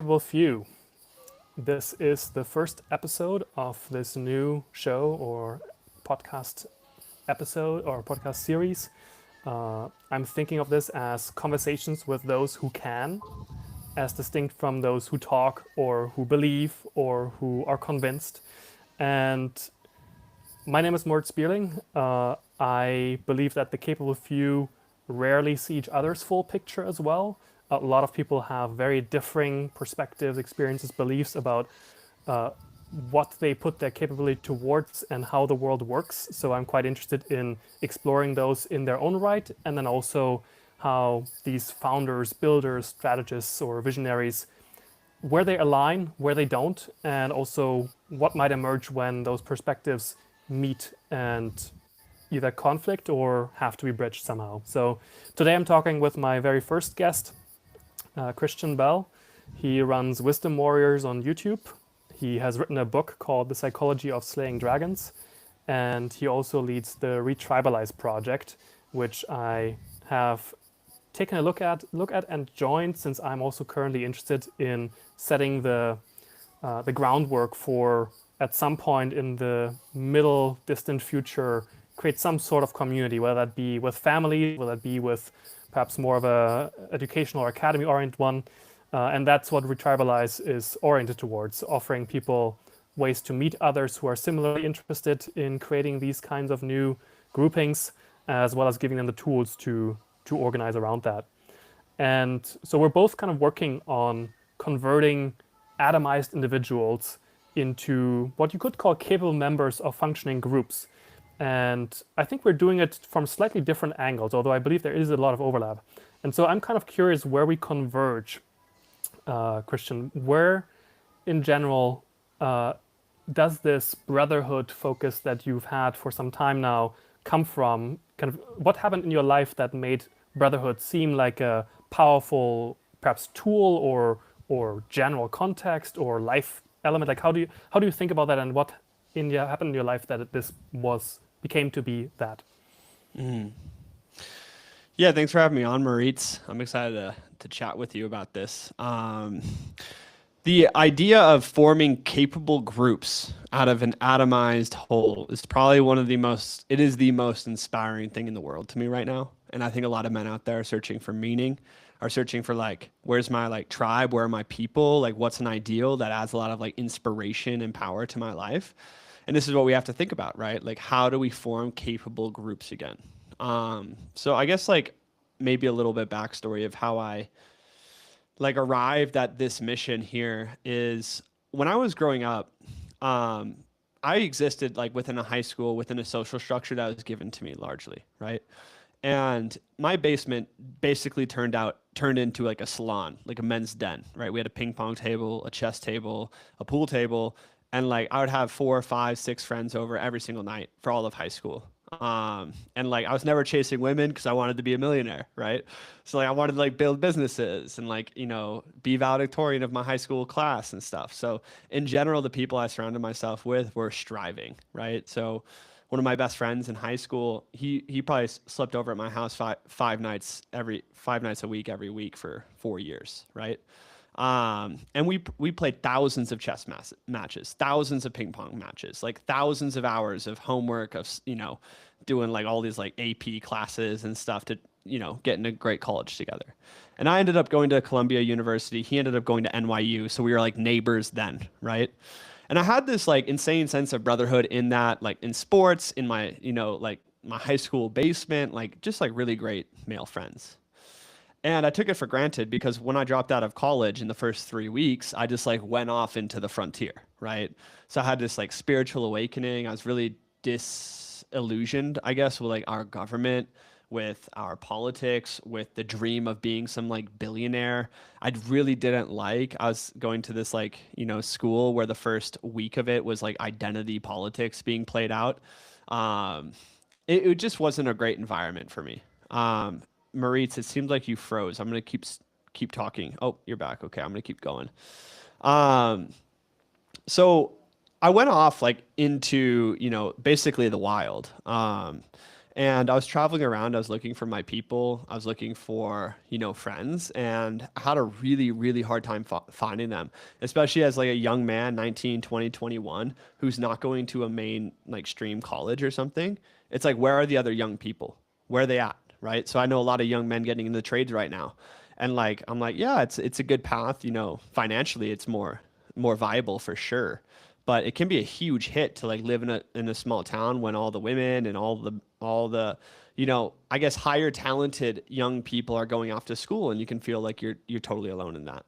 Capable Few. This is the first episode of this new show or podcast episode or podcast series. I'm thinking of this as conversations with those who can, as distinct from those who talk or who believe or who are convinced. And my name is Moritz Bierling. I believe that the capable few rarely see each other's full picture as well. A lot of people have very differing perspectives, experiences, beliefs about uh, what they put their capability towards and how the world works. So I'm quite interested in exploring those in their own right, and then also how these founders, builders, strategists, or visionaries, where they align, where they don't, and also what might emerge when those perspectives meet and either conflict or have to be bridged somehow. So today I'm talking with my very first guest, Kristian Bell. He runs Wisdom Warriors on YouTube. He has written a book called The Psychology of Slaying Dragons, and he also leads the ReTribalize Project, which I have taken a look at and joined, since I'm also currently interested in setting the groundwork for, at some point in the middle distant future, create some sort of community, whether that be with families, whether that be with perhaps more of a educational or academy oriented one. And that's what ReTribalize is oriented towards, offering people ways to meet others who are similarly interested in creating these kinds of new groupings, as well as giving them the tools to organize around that. And so we're both kind of working on converting atomized individuals into what you could call capable members of functioning groups. And I think we're doing it from slightly different angles, although I believe there is a lot of overlap. And so I'm kind of curious where we converge, Kristian. Where, in general, uh, does this brotherhood focus that you've had for some time now come from? Kind of what happened in your life that made brotherhood seem like a powerful, perhaps tool or general context or life element? Like how do you think about that, and what happened in your life that this was became to be that? Yeah, thanks for having me on, Moritz. I'm excited to chat with you about this. The idea of forming capable groups out of an atomized whole is probably it is the most inspiring thing in the world to me right now. And I think a lot of men out there are searching for meaning, are searching for like, where's my like tribe? Where are my people? Like, what's an ideal that adds a lot of like inspiration and power to my life? And this is what we have to think about, right? Like, how do we form capable groups again? So I guess like maybe a little bit backstory of how I like arrived at this mission here is when I was growing up, um, I existed like within a high school, within a social structure that was given to me largely, right? And my basement basically turned into like a salon, like a men's den, right? We had a ping pong table, a chess table, a pool table, and like I would have four, five, six friends over every single night for all of high school. And like I was never chasing women because I wanted to be a millionaire, right? So like I wanted to like build businesses and like, be valedictorian of my high school class and stuff. So in general, the people I surrounded myself with were striving, right? So one of my best friends in high school, he probably slept over at my house five nights a week every week for 4 years, right? And we played thousands of matches, thousands of ping pong matches, like thousands of hours of homework of doing like all these like AP classes and stuff to get in a great college together. And I ended up going to Columbia University. He ended up going to NYU, so we were like neighbors then, right? And I had this like insane sense of brotherhood in that, like in sports, in my like my high school basement, like just like really great male friends. And I took it for granted because when I dropped out of college in the first 3 weeks, I just like went off into the frontier, right? So I had this like spiritual awakening. I was really disillusioned, I guess, with like our government, with our politics, with the dream of being some like billionaire. I really didn't like. I was going to this like, school where the first week of it was like identity politics being played out. Um, it just wasn't a great environment for me. Maurice, it seems like you froze. I'm gonna keep talking. Oh, you're back. Okay, I'm gonna keep going. Um, so I went off like into basically the wild, And I was traveling around, I was looking for my people, I was looking for, friends, and I had a really, really hard time finding them, especially as like a young man, 19, 20, 21, who's not going to a main like stream college or something. It's like, where are the other young people? Where are they at? Right. So I know a lot of young men getting into the trades right now. And like, I'm like, yeah, it's a good path, financially it's more viable for sure, but it can be a huge hit to like live in a small town when all the women and all the I guess higher talented young people are going off to school, and you can feel like you're totally alone in that.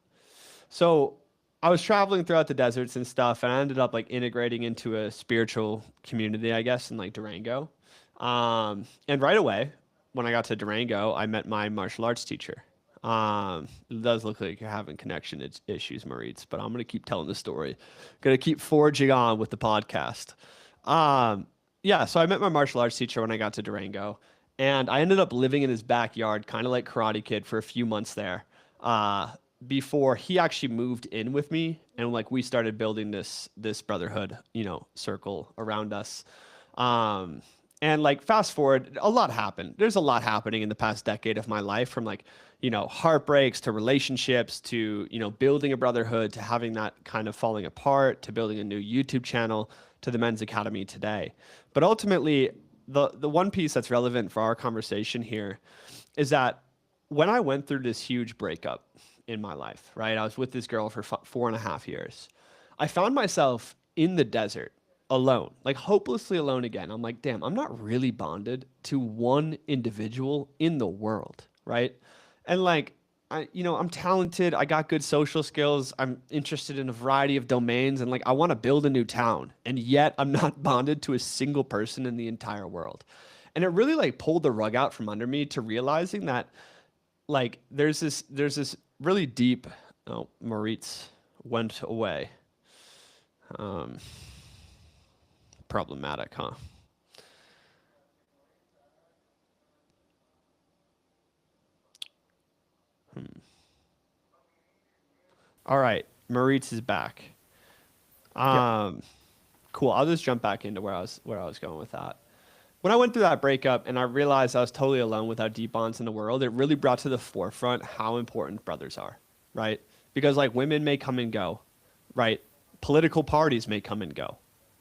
So I was traveling throughout the deserts and stuff, and I ended up like integrating into a spiritual community, I guess, in like Durango. And right away, when I got to Durango, I met my martial arts teacher. It does look like you're having connection issues, Moritz, but I'm gonna keep telling the story. Gonna keep forging on with the podcast. Um, yeah, so I met my martial arts teacher when I got to Durango, and I ended up living in his backyard, kind of like Karate Kid, for a few months there. Uh, Before he actually moved in with me, and like we started building this brotherhood, circle around us. Um, and like fast forward, a lot happened. There's a lot happening in the past decade of my life, from like, heartbreaks to relationships to, building a brotherhood to having that kind of falling apart to building a new YouTube channel to the Men's Academy today. But ultimately, the one piece that's relevant for our conversation here is that when I went through this huge breakup in my life, right? I was with this girl for 4.5 years. I found myself in the desert alone, like hopelessly alone again. I'm like, damn, I'm not really bonded to one individual in the world, right? And like, I'm talented. I got good social skills. I'm interested in a variety of domains, and like, I want to build a new town, and yet I'm not bonded to a single person in the entire world. And it really like pulled the rug out from under me to realizing that like there's this really deep. Oh, Moritz went away. Um, Problematic, huh? All right, Moritz is back. Yep. Um, cool. I'll just jump back into where I was going with that. When I went through that breakup and I realized I was totally alone without deep bonds in the world, it really brought to the forefront how important brothers are, right? Because like women may come and go, right? Political parties may come and go.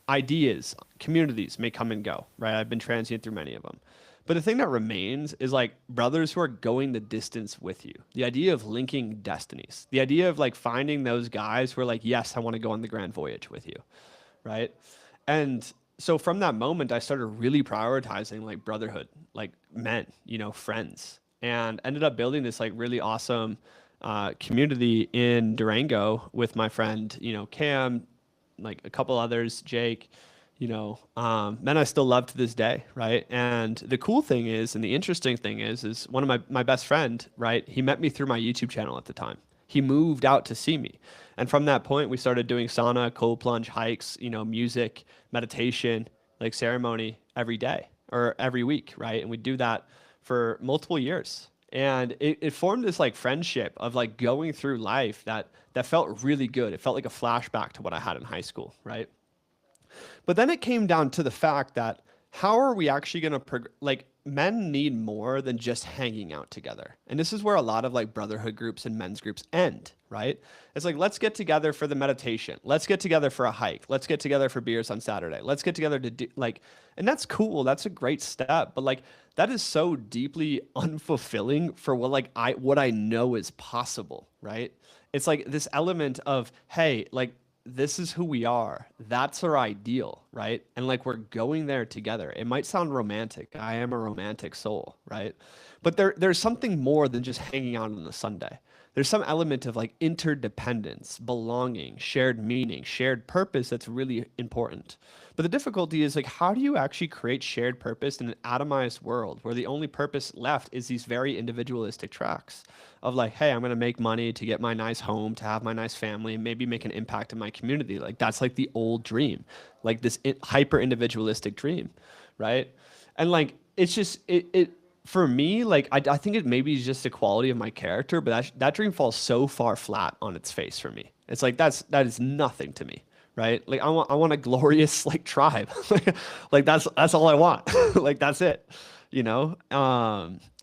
Ideas, communities may come and go, right? I've been transient through many of them. But the thing that remains is like brothers who are going the distance with you. The idea of linking destinies. The idea of like finding those guys who are like, yes, I want to go on the grand voyage with you, right? And so from that moment, I started really prioritizing like brotherhood, like men, friends, and ended up building this like really awesome community in Durango with my friend, Cam, like a couple others, Jake, men I still love to this day, right? And the cool thing is, and the interesting thing is one of my best friend, right? He met me through my YouTube channel at the time. He moved out to see me. And from that point, we started doing sauna, cold plunge, hikes, music, meditation, like ceremony every day or every week, right? And we do that for multiple years. And it formed this like friendship of like going through life that felt really good. It felt like a flashback to what I had in high school, right? But then it came down to the fact that how are we actually going to like men need more than just hanging out together. And this is where a lot of like brotherhood groups and men's groups end, right? It's like, let's get together for the meditation. Let's get together for a hike. Let's get together for beers on Saturday. Let's get together to do like, and that's cool. That's a great step. But like, that is so deeply unfulfilling for what I know is possible, right? It's like this element of, hey, like, this is who we are. That's our ideal, right? And like we're going there together. It might sound romantic. I am a romantic soul, right? But there's something more than just hanging out on a Sunday. There's some element of like interdependence, belonging, shared meaning, shared purpose that's really important. But the difficulty is like, how do you actually create shared purpose in an atomized world where the only purpose left is these very individualistic tracks of like, hey, I'm going to make money to get my nice home, to have my nice family, and maybe make an impact in my community. Like that's like the old dream, like this hyper individualistic dream, right? And like, it's just, it for me, like, I think it maybe is just the quality of my character, but that dream falls so far flat on its face for me. It's like, that is nothing to me. Right? Like I want a glorious like tribe. Like that's all I want. Like that's it. you know?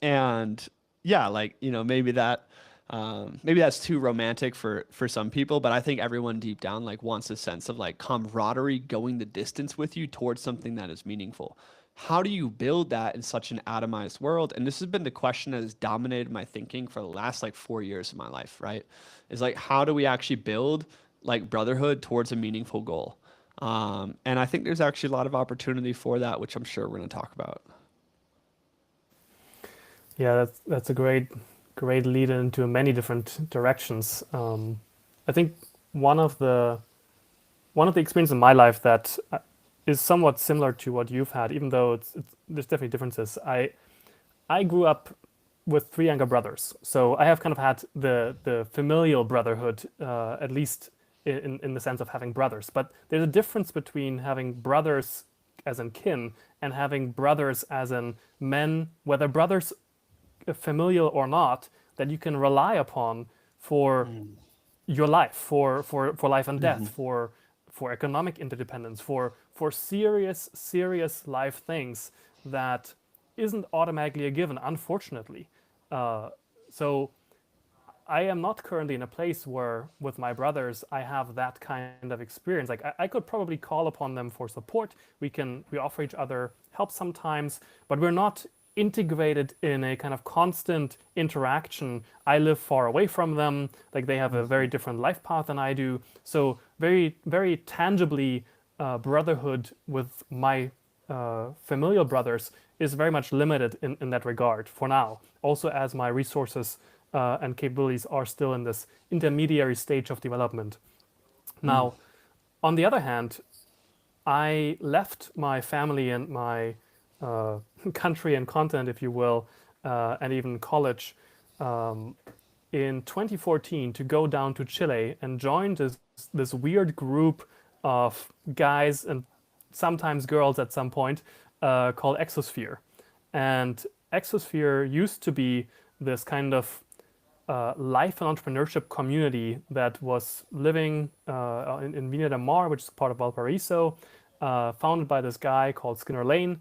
And yeah, like, maybe that's too romantic for some people, but I think everyone deep down like wants a sense of like camaraderie going the distance with you towards something that is meaningful. How do you build that in such an atomized world? And this has been the question that has dominated my thinking for the last like 4 years of my life, right? Is like, how do we actually build like brotherhood towards a meaningful goal? And I think there's actually a lot of opportunity for that, which I'm sure we're going to talk about. Yeah, that's a great lead into many different directions. I think one of the one of the experiences in my life that is somewhat similar to what you've had, even though there's definitely differences. I grew up with three younger brothers, so I have kind of had the familial brotherhood, at least in the sense of having brothers. But there's a difference between having brothers as in kin and having brothers as in men, whether brothers familial or not, that you can rely upon for Mm. your life, for life and death, Hmm. for economic interdependence, for serious life things that isn't automatically a given, unfortunately. Uh, so I am not currently in a place where, with my brothers, I have that kind of experience. Like I could probably call upon them for support. We offer each other help sometimes, but we're not integrated in a kind of constant interaction. I live far away from them. Like they have a very different life path than I do. So very tangibly, brotherhood with my familial brothers is very much limited in that regard for now. Also, as my resources and capabilities are still in this intermediary stage of development. Mm. Now, on the other hand, I left my family and my country and continent, if you will, and even college um, in 2014 to go down to Chile and join this weird group of guys and sometimes girls at some point called Exosphere. And Exosphere used to be this kind of life and entrepreneurship community that was living in Vina del Mar, which is part of Valparaiso, founded by this guy called Skinner Lane.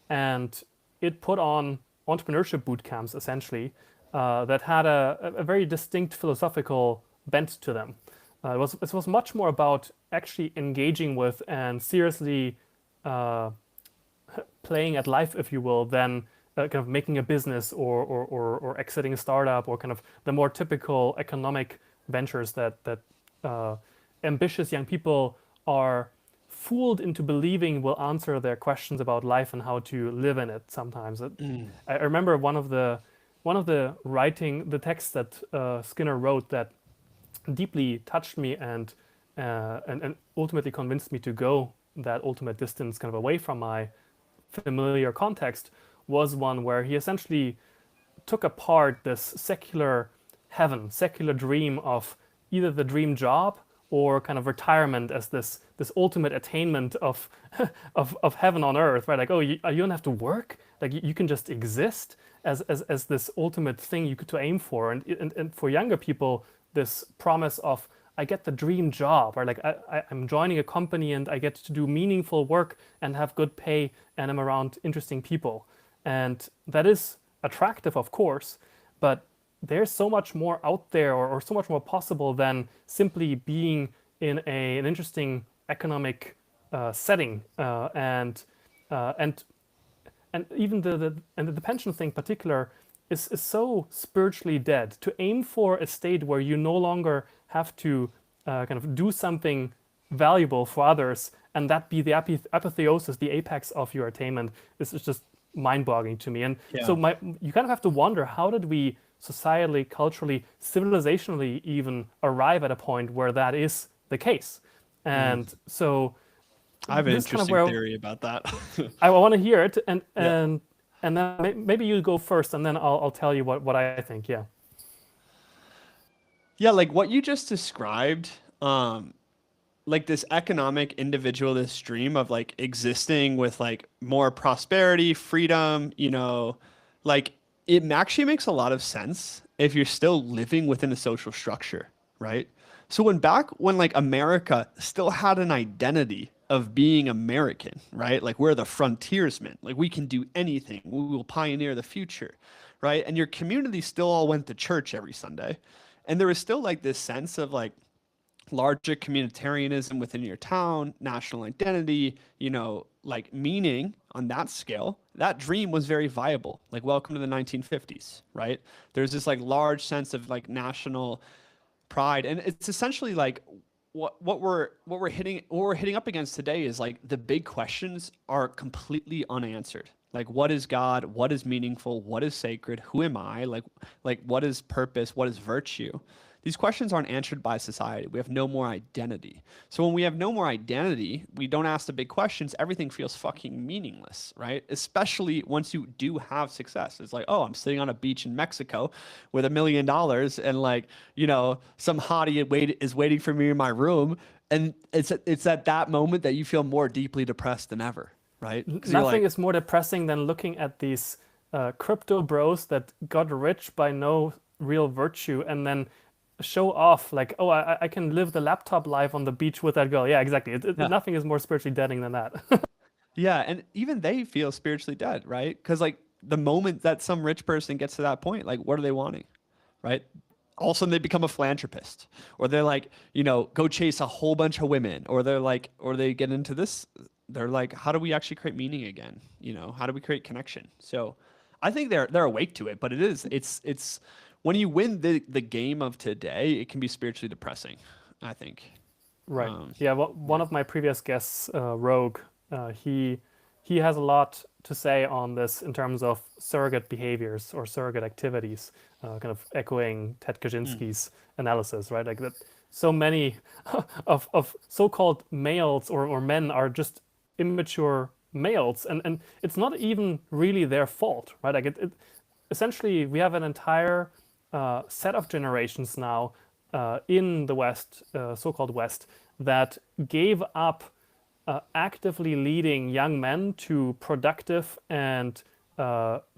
And it put on entrepreneurship boot camps, essentially, that had a very distinct philosophical bent to them. It was much more about actually engaging with and seriously uh, playing at life, if you will, than kind of making a business or exiting a startup or kind of the more typical economic ventures that uh, ambitious young people are fooled into believing will answer their questions about life and how to live in it. Sometimes Mm. I remember one of the writing the text that Skinner wrote that deeply touched me and ultimately convinced me to go that ultimate distance kind of away from my familiar context was one where he essentially took apart this secular heaven, secular dream of either the dream job or kind of retirement as this ultimate attainment of of heaven on earth, right? Like, oh, you don't have to work, like you can just exist as this ultimate thing you could to aim for, and for younger people, this promise of I get the dream job, or like I'm joining a company and I get to do meaningful work and have good pay and I'm around interesting people. And that is attractive, of course, but there's so much more out there or so much more possible than simply being in an interesting economic setting. And even the pension thing in particular is so spiritually dead. To aim for a state where you no longer have to kind of do something valuable for others and that be the apotheosis, the apex of your attainment, is just mind-boggling to me. And so Yeah. you kind of have to wonder, how did we societally, culturally, civilizationally even arrive at a point where that is the case? Mm. And so I have an this kind of interesting where theory about that. I want to hear it, Yeah. and then maybe you go first, and then I'll tell you what I think. Yeah. Yeah, like what you just described, like this economic individualist dream of like existing with like more prosperity, freedom, like it actually makes a lot of sense if you're still living within a social structure, right? So when like America still had an identity, of being American, right? Like we're the frontiersmen. Like we can do anything. We will pioneer the future, right? And your community still all went to church every Sunday. And there was still like this sense of like larger communitarianism within your town, national identity, like meaning on that scale. That dream was very viable. Like welcome to the 1950s, right? There's this like large sense of like national pride, and it's essentially like what we're hitting up against today is like the big questions are completely unanswered. Like what is God? What is meaningful? What is sacred? Who am I? Like what is purpose? What is virtue? These questions aren't answered by society. We have no more identity. So when we have no more identity, we don't ask the big questions, everything feels fucking meaningless, right? Especially once you do have success. It's like, oh, I'm sitting on a beach in Mexico with $1 million and like, some hottie is waiting for me in my room. And it's at that moment that you feel more deeply depressed than ever, right? Because you're Nothing like, is more depressing than looking at these crypto bros that got rich by no real virtue and then show off like, oh, I can live the laptop life on the beach with that girl. Yeah, exactly. yeah. Nothing is more spiritually deadening than that. Yeah, and even they feel spiritually dead, right? Because like the moment that some rich person gets to that point, like what are they wanting, right? All of a sudden they become a philanthropist, or they're like, go chase a whole bunch of women, or they're like, or they get into this. They're like, how do we actually create meaning again? How do we create connection? So, I think they're awake to it, but it's when you win the game of today, it can be spiritually depressing. I think. Right. Yeah. Well, one Yeah. of my previous guests, Rogue, he has a lot to say on this in terms of surrogate behaviors or surrogate activities, kind of echoing Ted Mm. Kaczynski's analysis, right? Like that, so many of so-called males or men are just immature males, and it's not even really their fault, right? Like essentially, we have an entire set of generations now in the West, so-called West, that gave up actively leading young men to productive and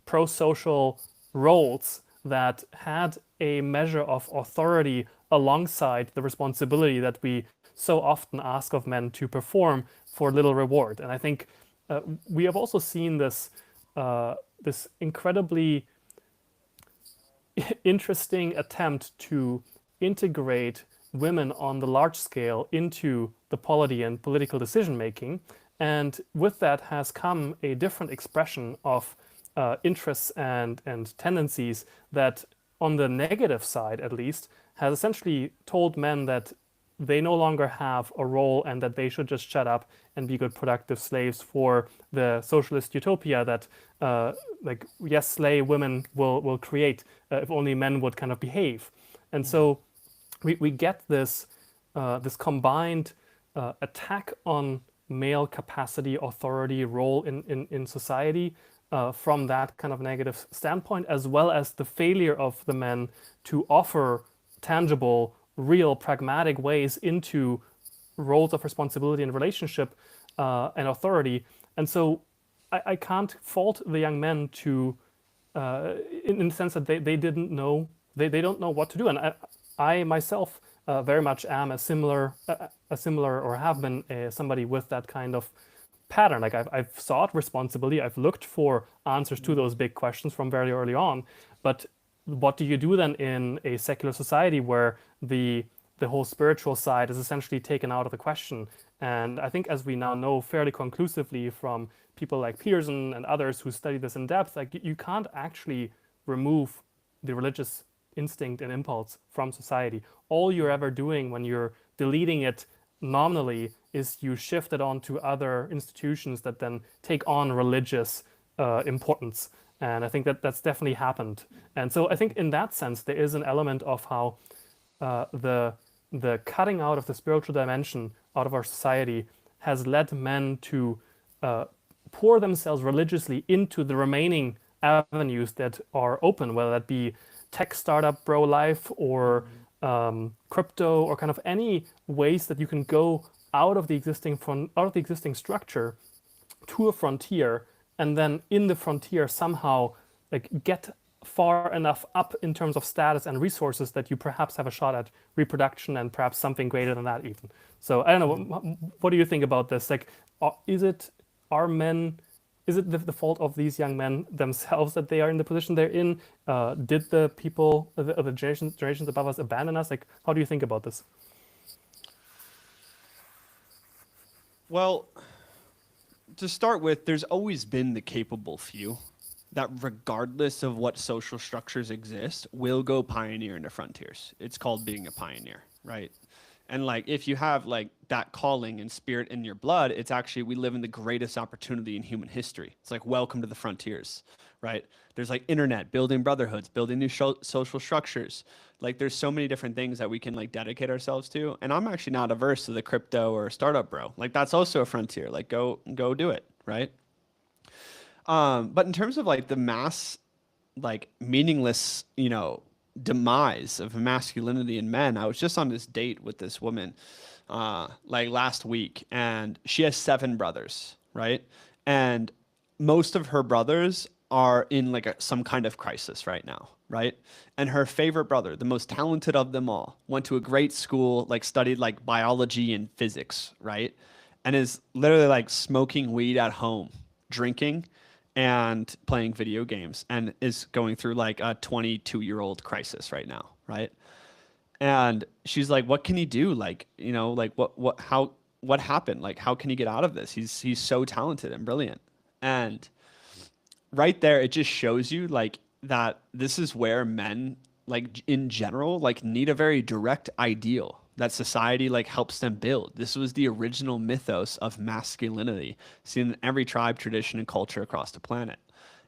pro-social roles that had a measure of authority alongside the responsibility that we so often ask of men to perform for little reward. And I think we have also seen this incredibly interesting attempt to integrate women on the large scale into the polity and political decision making. And with that has come a different expression of interests and tendencies that, on the negative side at least, has essentially told men that they no longer have a role and that they should just shut up and be good productive slaves for the socialist utopia that like yes, slay women will create if only men would kind of behave. And so we get this combined attack on male capacity, authority, role in society from that kind of negative standpoint, as well as the failure of the men to offer tangible, real, pragmatic ways into roles of responsibility and relationship and authority. And so I can't fault the young men to, in the sense that they didn't know, they don't know what to do. And I myself very much am a similar or have been somebody with that kind of pattern. Like I've sought responsibility, I've looked for answers to those big questions from very early on. But what do you do then in a secular society where the whole spiritual side is essentially taken out of the question? And I think, as we now know fairly conclusively from people like Peterson and others who study this in depth, like you can't actually remove the religious instinct and impulse from society. All you're ever doing when you're deleting it nominally is you shift it onto other institutions that then take on religious importance. And I think that that's definitely happened. And so I think in that sense, there is an element of how the cutting out of the spiritual dimension out of our society has led men to pour themselves religiously into the remaining avenues that are open, whether that be tech startup bro life or crypto or kind of any ways that you can go out of the existing structure to a frontier, and then in the frontier somehow like get far enough up in terms of status and resources that you perhaps have a shot at reproduction and perhaps something greater than that even. So I don't know. What do you think about this? Like, are men? Is it the fault of these young men themselves that they are in the position they're in? Did the people, the generations above us, abandon us? Like, how do you think about this? Well, to start with, there's always been the capable few that, regardless of what social structures exist, will go pioneer into frontiers. It's called being a pioneer, right? And like, if you have like that calling and spirit in your blood, it's actually, we live in the greatest opportunity in human history. It's like, welcome to the frontiers, right? There's like internet, building brotherhoods, building new social structures. Like, there's so many different things that we can like dedicate ourselves to. And I'm actually not averse to the crypto or startup bro. Like, that's also a frontier. Like, go do it, right? But in terms of like the mass, like meaningless, demise of masculinity in men, I was just on this date with this woman, like last week, and she has 7 brothers, right? And most of her brothers are in like some kind of crisis right now, right? And her favorite brother, the most talented of them all, went to a great school, like studied like biology and physics, right? And is literally like smoking weed at home, drinking, and playing video games, and is going through like a 22-year-old crisis right now, right? And she's like, what can he do? Like, like what happened? Like, how can he get out of this? He's so talented and brilliant. And right there, it just shows you like that this is where men, like in general, like need a very direct ideal that society like helps them build. This was the original mythos of masculinity seen in every tribe, tradition, and culture across the planet.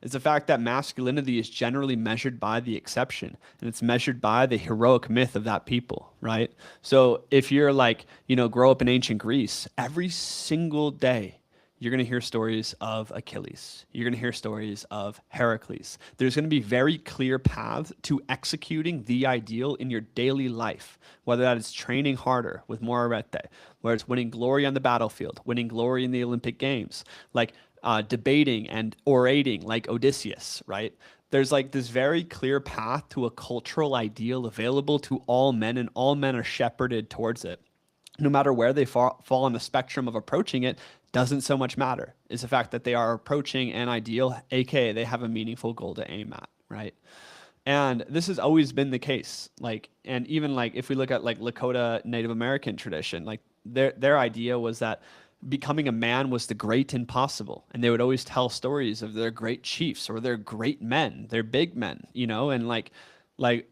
It's the fact that masculinity is generally measured by the exception, and it's measured by the heroic myth of that people, right? So if you're like, grow up in ancient Greece, every single day you're going to hear stories of Achilles. You're going to hear stories of Heracles. There's going to be very clear paths to executing the ideal in your daily life, whether that is training harder with more arete, whether it's winning glory on the battlefield, winning glory in the Olympic Games, like debating and orating like Odysseus, right? There's like this very clear path to a cultural ideal available to all men, and all men are shepherded towards it. No matter where they fall on the spectrum of approaching it, doesn't so much matter. It's the fact that they are approaching an ideal, aka they have a meaningful goal to aim at, right? And this has always been the case. Like, and even like if we look at like Lakota Native American tradition, like their idea was that becoming a man was the great impossible, and they would always tell stories of their great chiefs or their great men, their big men, and like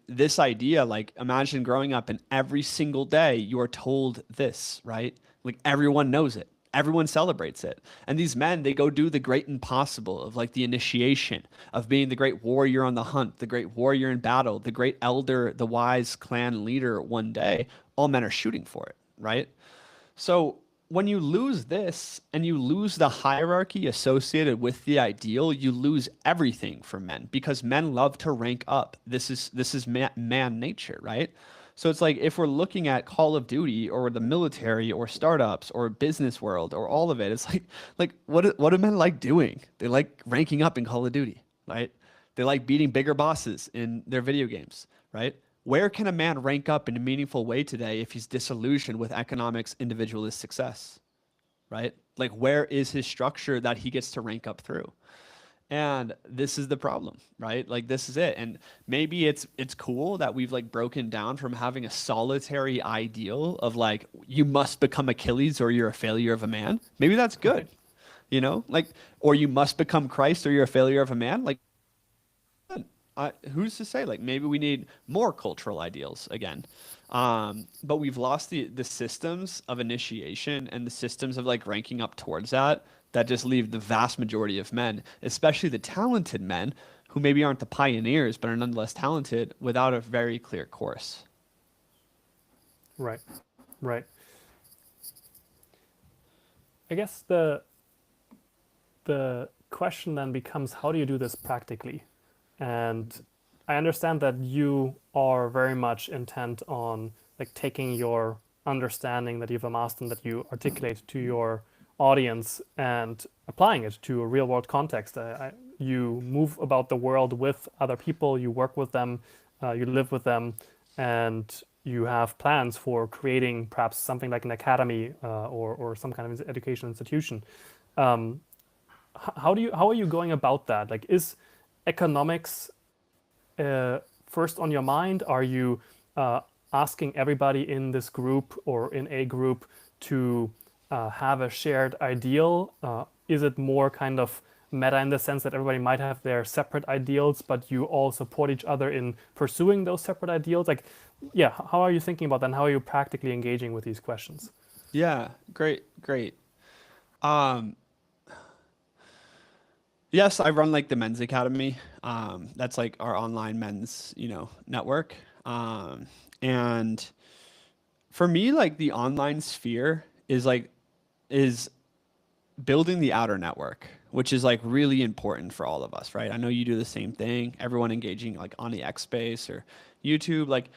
this idea, like imagine growing up and every single day you are told this, right? Like everyone knows it. Everyone celebrates it. And these men, they go do the great impossible of like the initiation, of being the great warrior on the hunt, the great warrior in battle, the great elder, the wise clan leader one day. All men are shooting for it, right? So when you lose this and you lose the hierarchy associated with the ideal, you lose everything for men, because men love to rank up. This is man nature, right? So it's like if we're looking at Call of Duty or the military or startups or business world or all of it, it's like what do men like doing? They like ranking up in Call of Duty, right? They like beating bigger bosses in their video games, right? Where can a man rank up in a meaningful way today if he's disillusioned with economics individualist success, right? Like, where is his structure that he gets to rank up through? And this is the problem, right? Like, this is it. And maybe it's cool that we've like broken down from having a solitary ideal of like, you must become Achilles or you're a failure of a man. Maybe that's good, like, or you must become Christ or you're a failure of a man. Like, who's to say? Like, maybe we need more cultural ideals again. But we've lost the systems of initiation and the systems of like ranking up towards that just leave the vast majority of men, especially the talented men who maybe aren't the pioneers but are nonetheless talented, without a very clear course. Right, right. I guess the question then becomes, how do you do this practically? And I understand that you are very much intent on like taking your understanding that you've amassed and that you articulate to your audience and applying it to a real world context. you move about the world with other people, you work with them, you live with them, and you have plans for creating perhaps something like an academy or some kind of education institution. How are you going about that? Like, is economics first on your mind? Are you uh, asking everybody in this group or in a group to have a shared ideal? Is it more kind of meta in the sense that everybody might have their separate ideals, but you all support each other in pursuing those separate ideals? Like, yeah, how are you thinking about that? And how are you practically engaging with these questions? Yeah, great, great. Um, yes, I run like the men's academy. That's like our online men's, network. And for me, like the online sphere is building the outer network, which is like really important for all of us, right? I know you do the same thing. Everyone engaging like on the X space or YouTube, like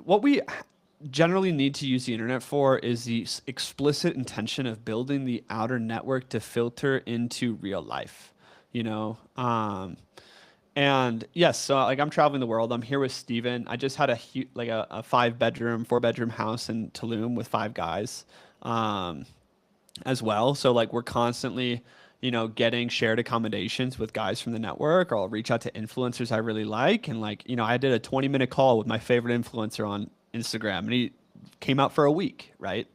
what we generally need to use the internet for is the explicit intention of building the outer network to filter into real life, you know? And yes, so like I'm traveling the world. I'm here with Steven. I just had a 5 bedroom, 4 bedroom house in Tulum with 5 guys. As well. So like we're constantly, getting shared accommodations with guys from the network, or I'll reach out to influencers I really like. And like, I did a 20-minute call with my favorite influencer on Instagram and he came out for a week, right?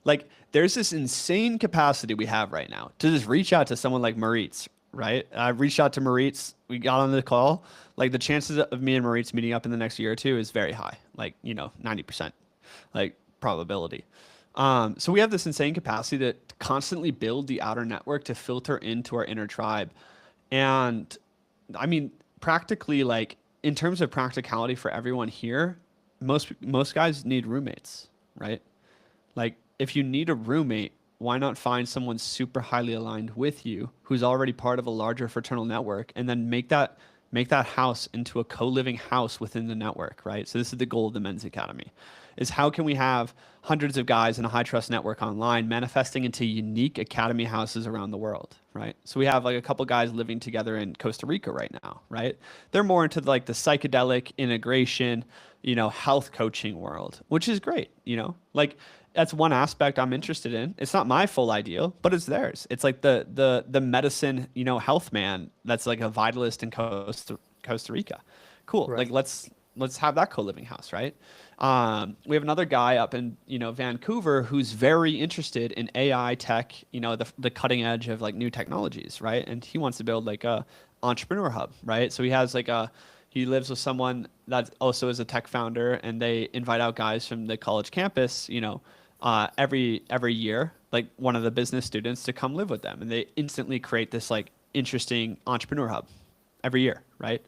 Like there's this insane capacity we have right now to just reach out to someone like Moritz, right? I reached out to Moritz. We got on the call. Like the chances of me and Moritz meeting up in the next year or two is very high, like, 90%, like probability. So we have this insane capacity to constantly build the outer network to filter into our inner tribe. And I mean, practically, like in terms of practicality for everyone here, most guys need roommates, right? Like if you need a roommate, why not find someone super highly aligned with you who's already part of a larger fraternal network and then make that house into a co-living house within the network, right? So this is the goal of the Men's Academy, is how can we have hundreds of guys in a high trust network online manifesting into unique academy houses around the world, right? So we have like a couple guys living together in Costa Rica right now, right? They're more into like the psychedelic integration, health coaching world, which is great, like that's one aspect I'm interested in. It's not my full ideal, but it's theirs. It's like the medicine, health man that's like a vitalist in Costa Rica. Cool. Right. Like let's have that co-living house, right? We have another guy up in Vancouver who's very interested in AI tech, the cutting edge of like new technologies, right? And he wants to build like a entrepreneur hub, right? So he lives with someone that also is a tech founder, and they invite out guys from the college campus, every year, like one of the business students to come live with them, and they instantly create this like interesting entrepreneur hub every year, right?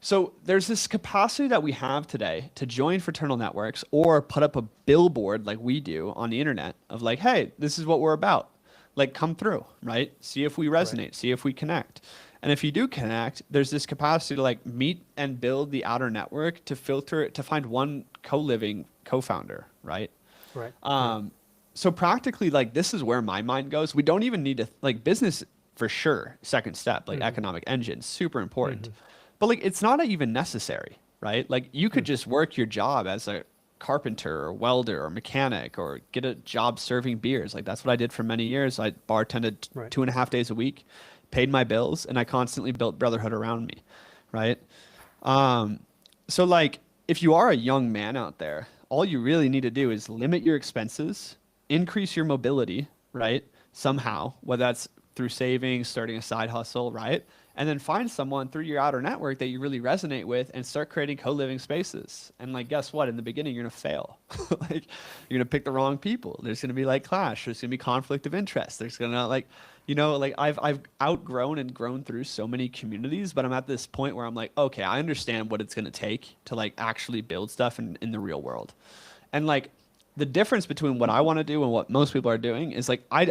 So there's this capacity that we have today to join fraternal networks or put up a billboard like we do on the internet of like, hey, this is what we're about. Like come through, right? See if we resonate, Right. see if we connect. And if you do connect, there's this capacity to like meet and build the outer network to filter to find one co-living co-founder, right? Right. Right. So practically, like this is where my mind goes. We don't even need to like business for sure. Second step, like economic engine, super important. But like it's not even necessary, right? Like you could just work your job as a carpenter or welder or mechanic or get a job serving beers. Like that's what I did for many years. I bartended Right. 2.5 days a week, paid my bills, and I constantly built brotherhood around me, right? Um, so like if you are a young man out there, all you really need to do is limit your expenses, increase your mobility, right? Somehow, whether that's through savings, starting a side hustle, right? And then find someone through your outer network that you really resonate with and start creating co-living spaces. And like, guess what? In the beginning, you're going to fail. Like, you're going to pick the wrong people. There's going to be like clash. There's going to be conflict of interest. There's going to like, like I've outgrown and grown through so many communities, but I'm at this point where I'm like, okay, I understand what it's going to take to like actually build stuff in the real world. And like, the difference between what I want to do and what most people are doing is like I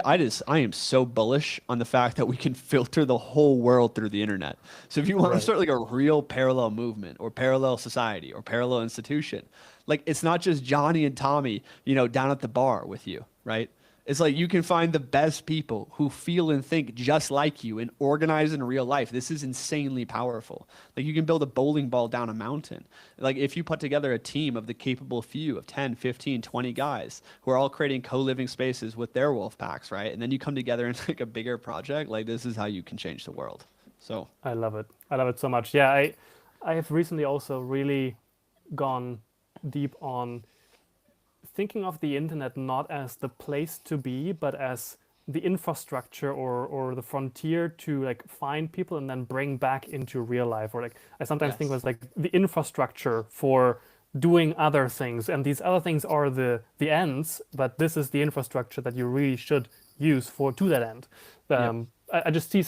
am so bullish on the fact that we can filter the whole world through the internet. So if you want to Right. start like a real parallel movement or parallel society or parallel institution, like it's not just Johnny and Tommy, down at the bar with you, right? It's like you can find the best people who feel and think just like you and organize in real life. This is insanely powerful. Like you can build a bowling ball down a mountain. Like if you put together a team of the capable few of 10, 15, 20 guys who are all creating co-living spaces with their wolf packs, right? And then you come together in like a bigger project, like this is how you can change the world. So, I love it. I love it so much. Yeah, I have recently also really gone deep on thinking of the internet not as the place to be, but as the infrastructure or the frontier to like find people and then bring back into real life. Or like I sometimes think of it yes. as like the infrastructure for doing other things, and these other things are the ends, but this is the infrastructure that you really should use for to that end. Yep. I just see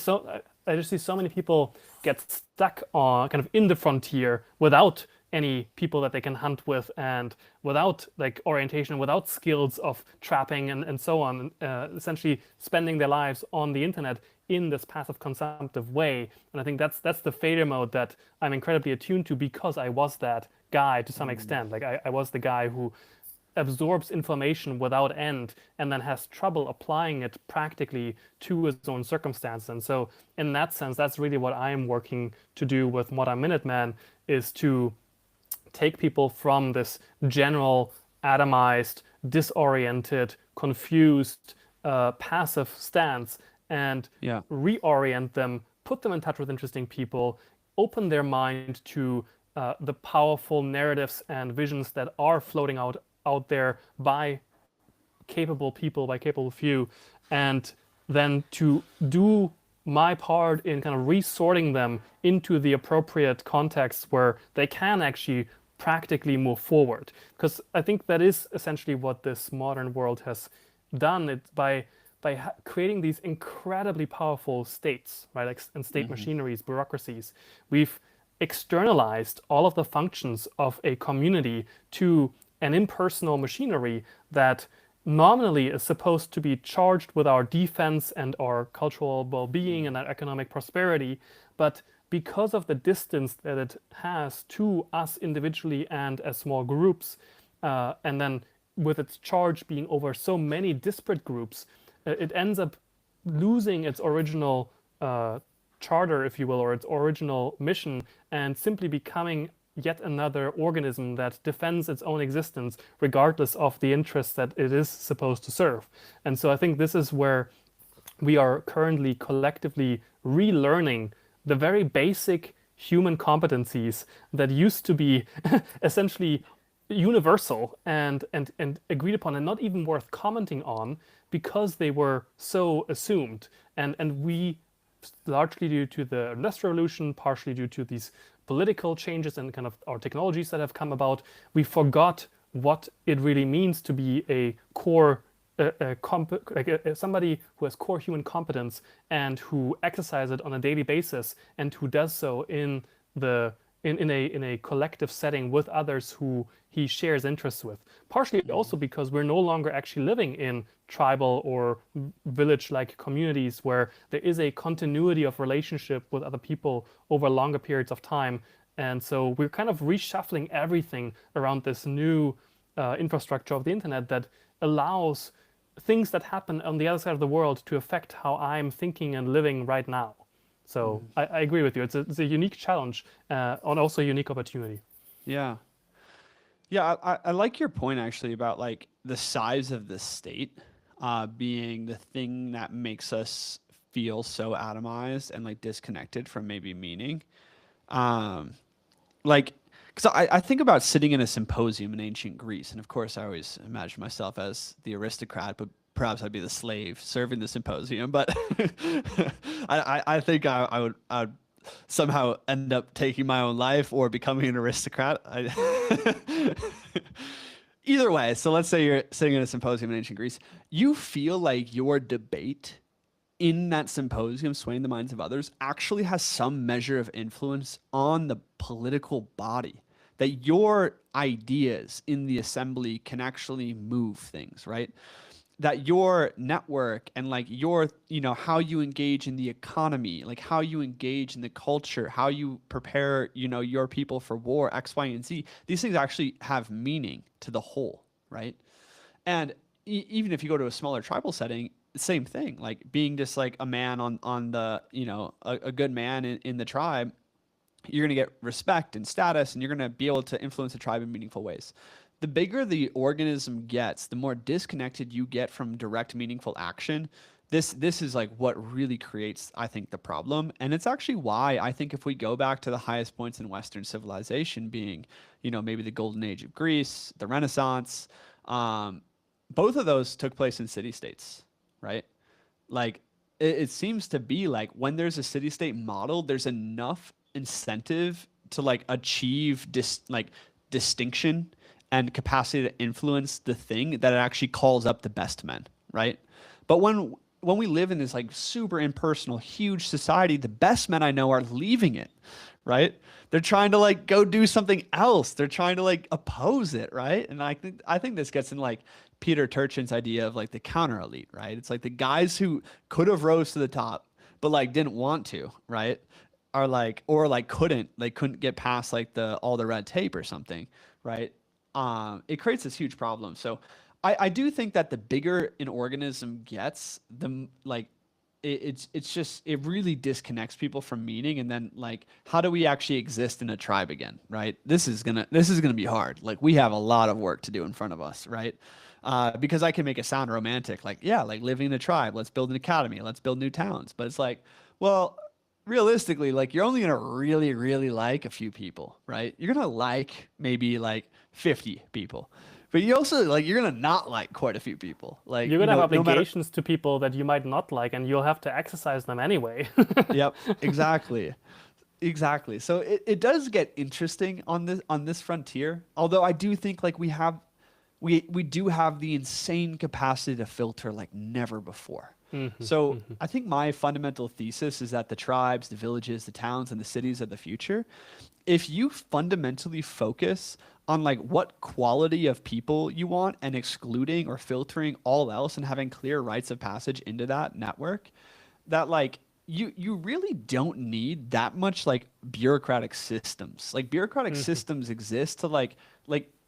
I just see so many people get stuck on kind of in the frontier without any people that they can hunt with and without like orientation, without skills of trapping and so on, essentially spending their lives on the internet in this passive consumptive way. And I think that's the failure mode that I'm incredibly attuned to because I was that guy to some Mm. extent. Like I was the guy who absorbs information without end and then has trouble applying it practically to his own circumstances. And so in that sense, that's really what I'm working to do with Modern Minuteman is to take people from this general atomized, disoriented, confused, passive stance and Yeah. reorient them, put them in touch with interesting people, open their mind to the powerful narratives and visions that are floating out there by capable people, by capable few, and then to do my part in kind of resorting them into the appropriate contexts where they can actually practically move forward. Because I think that is essentially what this modern world has done. It by creating these incredibly powerful states, right, like and state Hmm. machineries, bureaucracies, we've externalized all of the functions of a community to an impersonal machinery that nominally is supposed to be charged with our defense and our cultural well-being and our economic prosperity, but because of the distance that it has to us individually and as small groups, and then with its charge being over so many disparate groups, it ends up losing its original charter, if you will, or its original mission, and simply becoming yet another organism that defends its own existence regardless of the interests that it is supposed to serve. And so I think this is where we are currently collectively relearning the very basic human competencies that used to be essentially universal and agreed upon and not even worth commenting on because they were so assumed. And we, largely due to the Industrial Revolution, partially due to these political changes and kind of our technologies that have come about, we forgot what it really means to be a core somebody who has core human competence and who exercises it on a daily basis and who does so the in a collective setting with others who he shares interests with. Partially also because we're no longer actually living in tribal or village-like communities where there is a continuity of relationship with other people over longer periods of time. And so we're kind of reshuffling everything around this new infrastructure of the internet that allows things that happen on the other side of the world to affect how I'm thinking and living right now. So Mm. I agree with you. It's a unique challenge and also a unique opportunity. Yeah. Yeah, I like your point actually about like the size of the state being the thing that makes us feel so atomized and like disconnected from maybe meaning. Um, like, because I think about sitting in a symposium in ancient Greece, and of course I always imagine myself as the aristocrat, but perhaps I'd be the slave serving the symposium. But I think I would somehow end up taking my own life or becoming an aristocrat. Either way, so let's say you're sitting in a symposium in ancient Greece, you feel like your debate in that symposium, swaying the minds of others, actually has some measure of influence on the political body. That your ideas in the assembly can actually move things, right? That your network and like your, how you engage in the economy, like how you engage in the culture, how you prepare, your people for war, X, Y, and Z, these things actually have meaning to the whole, right? And even if you go to a smaller tribal setting, same thing. Like being just like a man on the, a good man in the tribe, you're going to get respect and status, and you're going to be able to influence the tribe in meaningful ways. The bigger the organism gets, the more disconnected you get from direct, meaningful action. This is like what really creates, I think, the problem. And it's actually why I think if we go back to the highest points in Western civilization, being, maybe the golden age of Greece, the Renaissance, um, both of those took place in city states, right? Like it seems to be like when there's a city state model, there's enough incentive to like achieve distinction and capacity to influence the thing that it actually calls up the best men, right? But when we live in this like super impersonal, huge society, the best men I know are leaving it, right? They're trying to like go do something else. They're trying to like oppose it, right? And I think this gets in like Peter Turchin's idea of like the counter elite, right? It's like the guys who could have rose to the top, but like didn't want to, right? Are like, or like couldn't get past like all the red tape or something, right? It creates this huge problem. So I do think that the bigger an organism gets, the like it's just it really disconnects people from meaning. And then like how do we actually exist in a tribe again, right? This is gonna be hard. Like we have a lot of work to do in front of us, right? Because I can make it sound romantic, like yeah, like living in a tribe, let's build an academy, let's build new towns. But it's like, well, realistically, like you're only gonna really, really like a few people, right? You're gonna like maybe like 50 people, but you also like you're gonna not like quite a few people. Like, You're gonna have no matter. obligations to people that you might not like, and you'll have to exercise them anyway. Yep, exactly. Exactly. So it does get interesting on this frontier. Although I do think like we do have the insane capacity to filter like never before. So I think my fundamental thesis is that the tribes, the villages, the towns, and the cities of the future, if you fundamentally focus on like what quality of people you want and excluding or filtering all else and having clear rites of passage into that network, that like you really don't need that much like bureaucratic systems. Like bureaucratic systems exist to like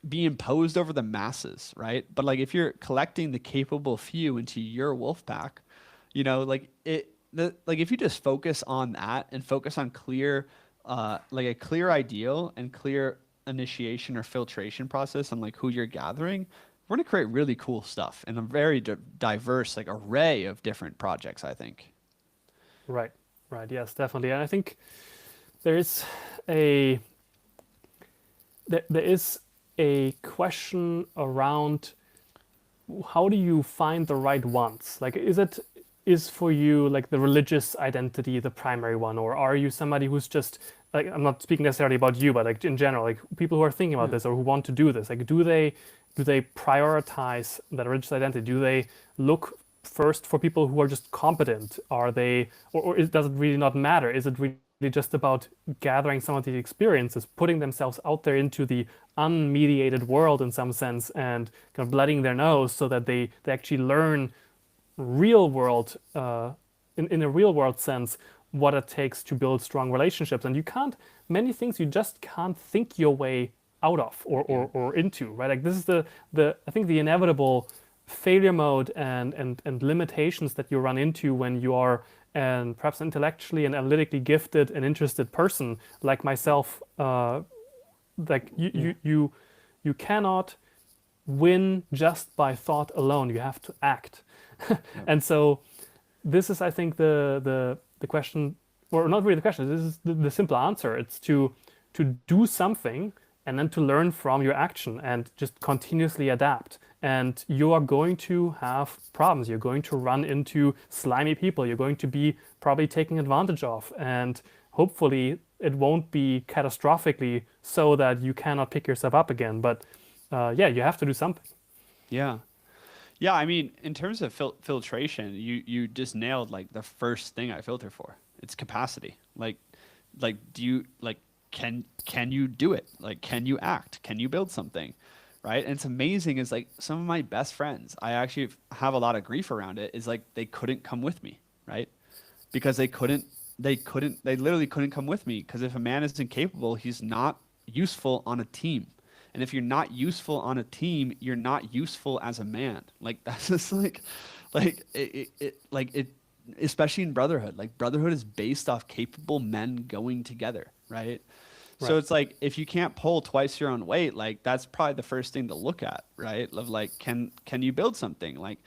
be imposed over the masses, right? But like if you're collecting the capable few into your wolf pack, like like if you just focus on that and focus on clear like a clear ideal and clear initiation or filtration process on like who you're gathering, we're going to create really cool stuff and a very diverse like array of different projects, I think. Right, right, yes, definitely. And I think there is a there is a question around how do you find the right ones? Like, is for you like the religious identity the primary one, or are you somebody who's just like, I'm not speaking necessarily about you, but like in general, like people who are thinking about Yeah. this or who want to do this, like do they prioritize that religious identity? Do they look first for people who are just competent? Are they, does it really not matter? Is it really just about gathering some of the experiences, putting themselves out there into the unmediated world in some sense, and kind of blooding their nose so that they actually learn real world, in a real world sense, what it takes to build strong relationships? And you can't, many things you just can't think your way out of or into, right? Like this is the I think the inevitable failure mode and limitations that you run into when you are and perhaps intellectually and analytically gifted and interested person like myself. Like you cannot win just by thought alone. You have to act. And so this is, I think, the question, or not really the question. This is the simple answer. It's to do something and then to learn from your action and just continuously adapt. And you are going to have problems. You're going to run into slimy people. You're going to be probably taken advantage of. And hopefully it won't be catastrophically so that you cannot pick yourself up again. But yeah, you have to do something. Yeah. Yeah, I mean, in terms of filtration, you just nailed like the first thing I filter for. It's capacity. Like do you like can you do it? Like can you act? Can you build something? Right? And it's amazing is like some of my best friends, I actually have a lot of grief around it, is like they couldn't come with me, right? Because they literally couldn't come with me because if a man is incapable, he's not useful on a team. And if you're not useful on a team, you're not useful as a man. Like that's just like, especially in brotherhood. Like brotherhood is based off capable men going together, right? So Right. it's like if you can't pull twice your own weight, like that's probably the first thing to look at, right? Of like, can you build something? Like,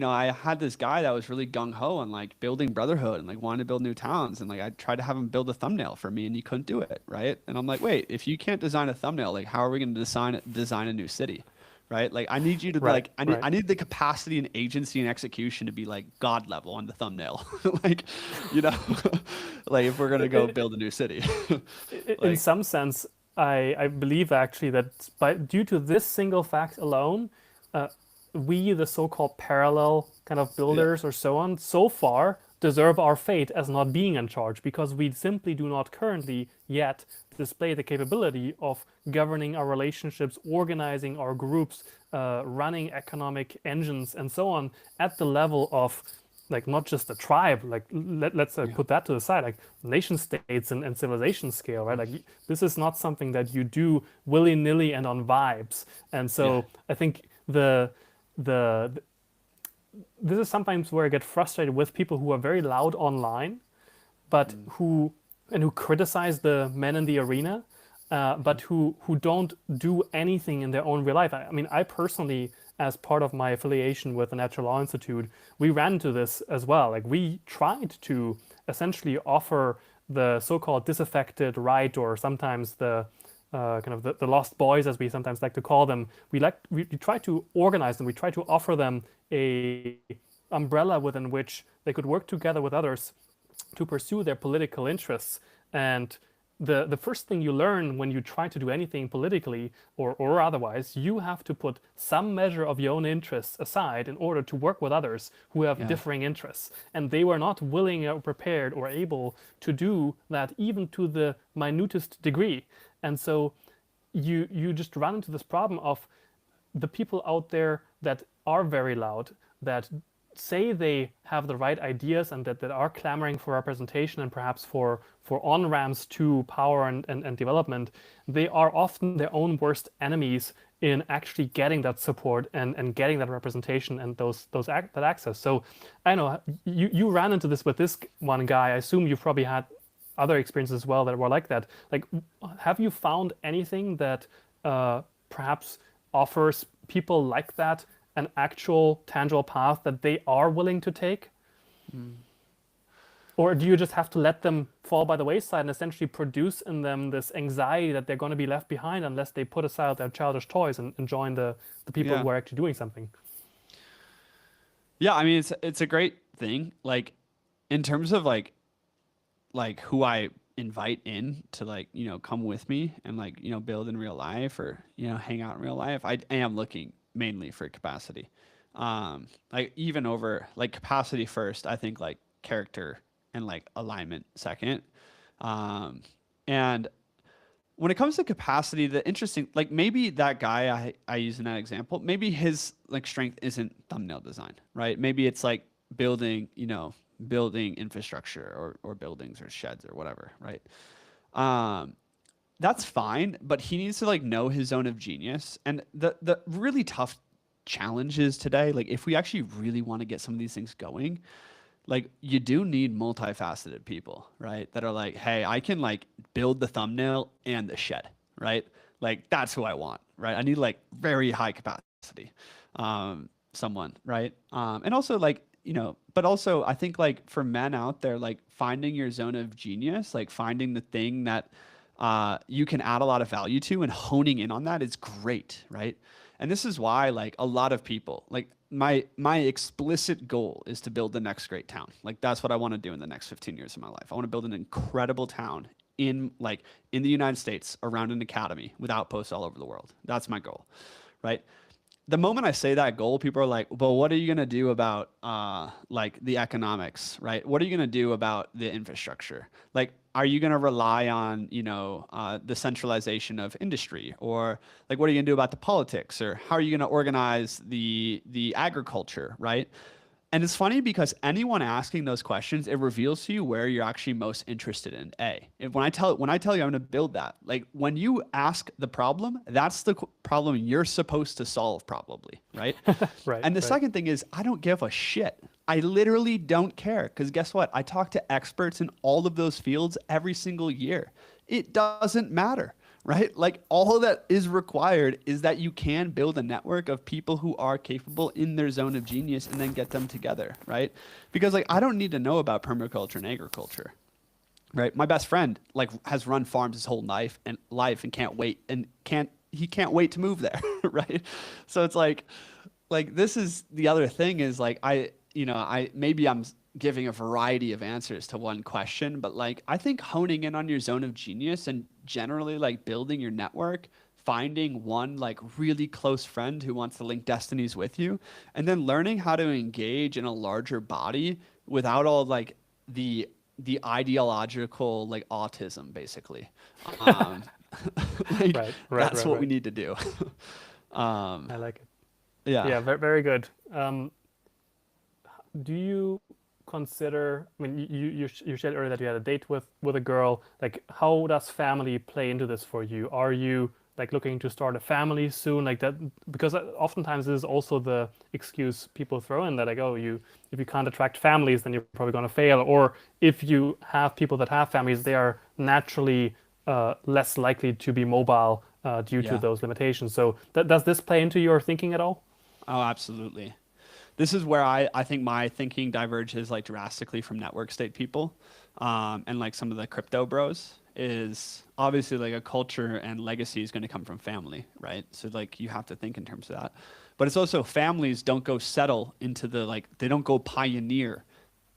I had this guy that was really gung ho on like building brotherhood and like wanted to build new towns, and like I tried to have him build a thumbnail for me, and he couldn't do it, right? And I'm like, wait, if you can't design a thumbnail, like how are we going to design a new city? Right? Like I need you to Right. like I need Right. I need the capacity and agency and execution to be like god level on the thumbnail. Like, you know, like if we're gonna go I- build a new city. in Like, some sense, I believe actually that due to this single fact alone, uh, we, the so-called parallel kind of yeah. builders or so on, so far deserve our fate as not being in charge because we simply do not currently yet display the capability of governing our relationships, organizing our groups, running economic engines, and so on at the level of like not just a tribe, like let's Yeah. put that to the side, like nation states and civilization scale, right? Like this is not something that you do willy-nilly and on vibes. And Yeah. so I think the this is sometimes where I get frustrated with people who are very loud online, but Mm. who criticize the men in the arena, but who don't do anything in their own real life. I mean, I personally, as part of my affiliation with the Natural Law Institute, we ran into this as well. Like we tried to essentially offer the so-called disaffected right, or sometimes the kind of the lost boys, as we sometimes like to call them. We try to organize them. We try to offer them a umbrella within which they could work together with others to pursue their political interests. And the first thing you learn when you try to do anything politically or otherwise, you have to put some measure of your own interests aside in order to work with others who have Yeah. differing interests. And they were not willing or prepared or able to do that even to the minutest degree. And so you just run into this problem of the people out there that are very loud, that say they have the right ideas and that are clamoring for representation and perhaps for on-ramps to power and development, they are often their own worst enemies in actually getting that support and getting that representation and that access. So I know you ran into this with this one guy. I assume you've probably had other experiences as well that were like that. Like, have you found anything that perhaps offers people like that an actual tangible path that they are willing to take? Mm. Or do you just have to let them fall by the wayside and essentially produce in them this anxiety that they're going to be left behind unless they put aside their childish toys and join the people Yeah. who are actually doing something? Yeah, I mean it's a great thing. Like in terms of like who I invite in to like, come with me and like, build in real life or, hang out in real life, I am looking mainly for capacity. Like even over like capacity first, I think like character and like alignment second. Um, and when it comes to capacity, the interesting, like maybe that guy I use in that example, maybe his like strength isn't thumbnail design, right? Maybe it's like building, building infrastructure or buildings or sheds or whatever, right? Um, that's fine, but he needs to like know his zone of genius. And the really tough challenges today, like if we actually really want to get some of these things going, like you do need multifaceted people, right? That are like, hey, I can like build the thumbnail and the shed, right? Like that's who I want, right? I need like very high capacity, someone, right? And also like, but also I think like for men out there, like finding your zone of genius, like finding the thing that you can add a lot of value to and honing in on that is great, right? And this is why like a lot of people like my explicit goal is to build the next great town. Like that's what I want to do in the next 15 years of my life. I want to build an incredible town in the United States around an academy with outposts all over the world. That's my goal, right? The moment I say that goal, people are like, "Well, what are you gonna do about like the economics, right? What are you gonna do about the infrastructure? Like, are you gonna rely on the centralization of industry, or like what are you gonna do about the politics, or how are you gonna organize the agriculture, right?" And it's funny because anyone asking those questions, it reveals to you where you're actually most interested in. When I tell you I'm going to build that, like when you ask the problem, that's the problem you're supposed to solve, probably, right? Right, And the right. second thing is, I don't give a shit. I literally don't care because guess what? I talk to experts in all of those fields every single year. It doesn't matter, right? Like all that is required is that you can build a network of people who are capable in their zone of genius and then get them together, right? Because like I don't need to know about permaculture and agriculture, right? My best friend like has run farms his whole life and can't wait to move there, right? So it's like this is the other thing is like I maybe I'm giving a variety of answers to one question, but like I think honing in on your zone of genius and generally like building your network, finding one like really close friend who wants to link destinies with you, and then learning how to engage in a larger body without all like the the ideological like autism basically. Um like Right, right, that's right, what we right. need to do. um I like it. yeah. Yeah, very, very good. Do you consider, I mean, you shared earlier that you had a date with a girl. Like, how does family play into this for you? Are you like looking to start a family soon, like that? Because oftentimes this is also the excuse people throw in that like, oh, you if you can't attract families, then you're probably going to fail. Or if you have people that have families, they are naturally less likely to be mobile due to Yeah. those limitations. So does this play into your thinking at all? Oh, absolutely. This is where I think my thinking diverges like drastically from network state people, and like some of the crypto bros is obviously like a culture and legacy is going to come from family, right? So like you have to think in terms of that, but it's also families don't go settle into the like they don't go pioneer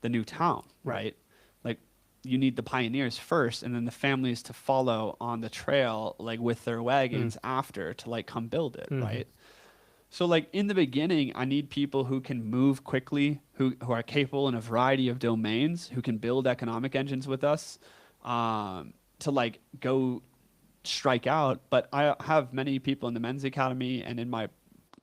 the new town, Right. right? Like you need the pioneers first, and then the families to follow on the trail like with their Mm. wagons after to like come build it, Hmm. right? So like in the beginning, I need people who can move quickly, who are capable in a variety of domains, who can build economic engines with us, to like go strike out. But I have many people in the men's academy and in my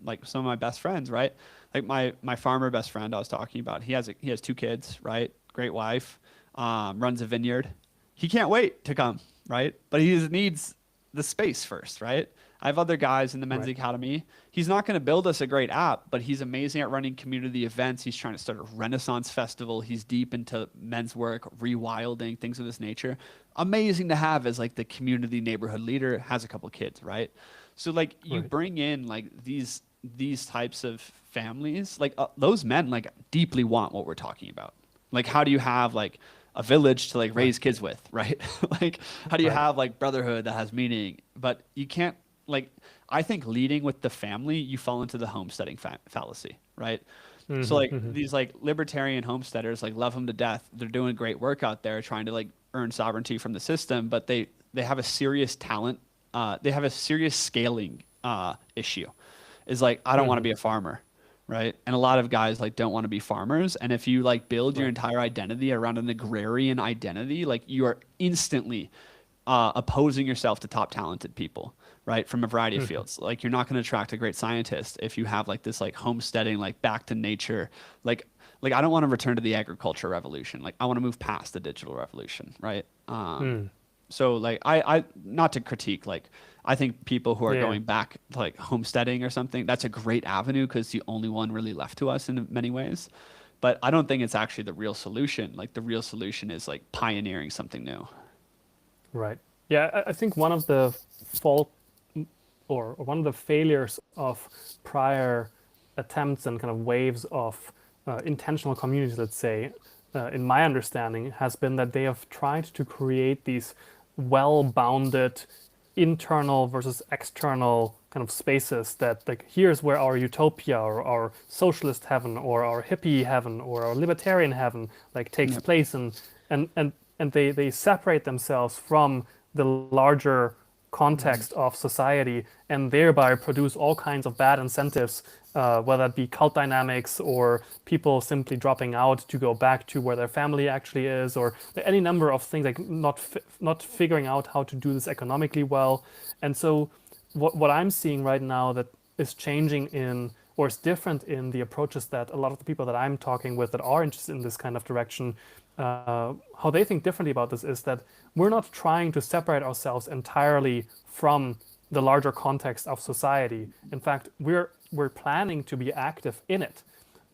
like some of my best friends, right? Like my farmer best friend I was talking about. He has two kids, right? Great wife, runs a vineyard. He can't wait to come, right? But he needs the space first, right? I have other guys in the men's Right. academy. He's not going to build us a great app, but he's amazing at running community events. He's trying to start a Renaissance festival. He's deep into men's work, rewilding, things of this nature. Amazing to have as like the community neighborhood leader, has a couple kids, right? So like you Right. bring in like these types of families, like those men like deeply want what we're talking about. Like how do you have like a village to like Right. raise kids with, right? Like how do you Right. have like brotherhood that has meaning? But you can't like I think leading with the family, you fall into the homesteading fallacy, right? So Hmm. like Hmm. these like libertarian homesteaders like love them to death. They're doing great work out there trying to like earn sovereignty from the system, but they have a serious talent they have a serious scaling issue. Is like I don't want to Hmm. be a farmer, right? And a lot of guys like don't want to be farmers. And if you like build your Right. entire identity around an agrarian identity, like you are instantly opposing yourself to top talented people, right? From a variety of Hmm. fields. Like you're not going to attract a great scientist if you have like this like homesteading, like back to nature, like like I don't want to return to the agriculture revolution. Like I want to move past the digital revolution, right? Mm. So like I not to critique like I think people who are Yeah. going back to like homesteading or something, that's a great avenue because it's the only one really left to us in many ways. But I don't think it's actually the real solution. Like the real solution is like pioneering something new. Right. Yeah, I think one of the fault or one of the failures of prior attempts and kind of waves of intentional communities, let's say, in my understanding, has been that they have tried to create these well-bounded internal versus external kind of spaces that like here's where our utopia or our socialist heaven or our hippie heaven or our libertarian heaven like takes Yep. place and they separate themselves from the larger Hmm. context of society and thereby produce all kinds of bad incentives, whether it be cult dynamics or people simply dropping out to go back to where their family actually is, or any number of things like not figuring out how to do this economically well. And so, what I'm seeing right now that is changing in or is different in the approaches that a lot of the people that I'm talking with that are interested in this kind of direction, how they think differently about this is that we're not trying to separate ourselves entirely from the larger context of society. In fact, we're planning to be active in it,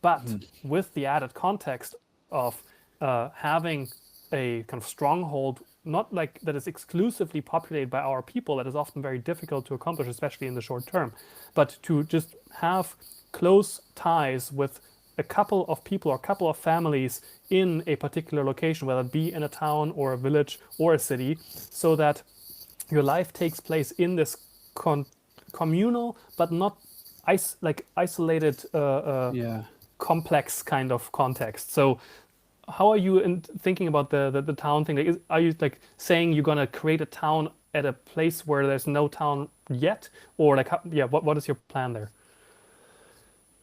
but with the added context of having a kind of stronghold, not like that is exclusively populated by our people, that is often very difficult to accomplish, especially in the short term, but to just have close ties with a couple of people or a couple of families in a particular location, whether it be in a town or a village or a city, so that your life takes place in this communal but not isolated complex kind of context. So how are you thinking about the town thing? Like, are you like saying you're gonna create a town at a place where there's no town yet, or like what is your plan there?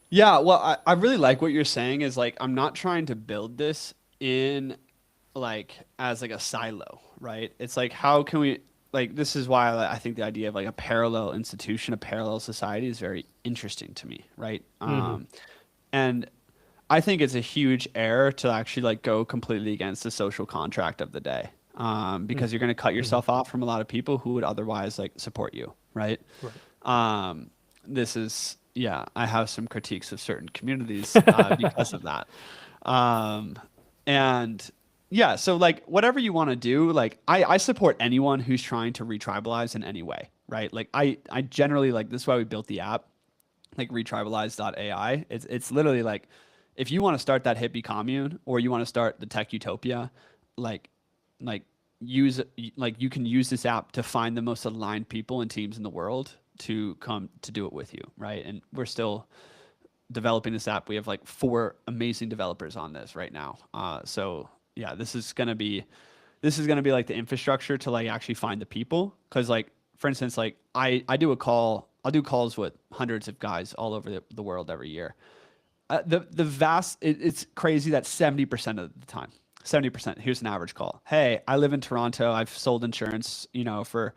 Yeah, well, I really like what you're saying is like I'm not trying to build this in like as like a silo, right? It's like how can we like this is why I think the idea of like a parallel institution, a parallel society is very interesting to me, right? And I think it's a huge error to actually like go completely against the social contract of the day, because you're going to cut yourself off from a lot of people who would otherwise like support you, right? Right. This is yeah, I have some critiques of certain communities because of that, and yeah, so like whatever you want to do, like I support anyone who's trying to retribalize in any way, right? Like I generally like this is why we built the app, like retribalize.ai. It's literally like if you want to start that hippie commune or you want to start the tech utopia, like like use like you can use this app to find the most aligned people and teams in the world to come to do it with you, right? And we're still developing this app. We have like 4 amazing developers on this right now. So yeah, this is gonna be like the infrastructure to like actually find the people. Cause like for instance, like I'll do calls with hundreds of guys all over the world every year. It's crazy that 70% of the time, 70%, here's an average call. Hey, I live in Toronto. I've sold insurance, for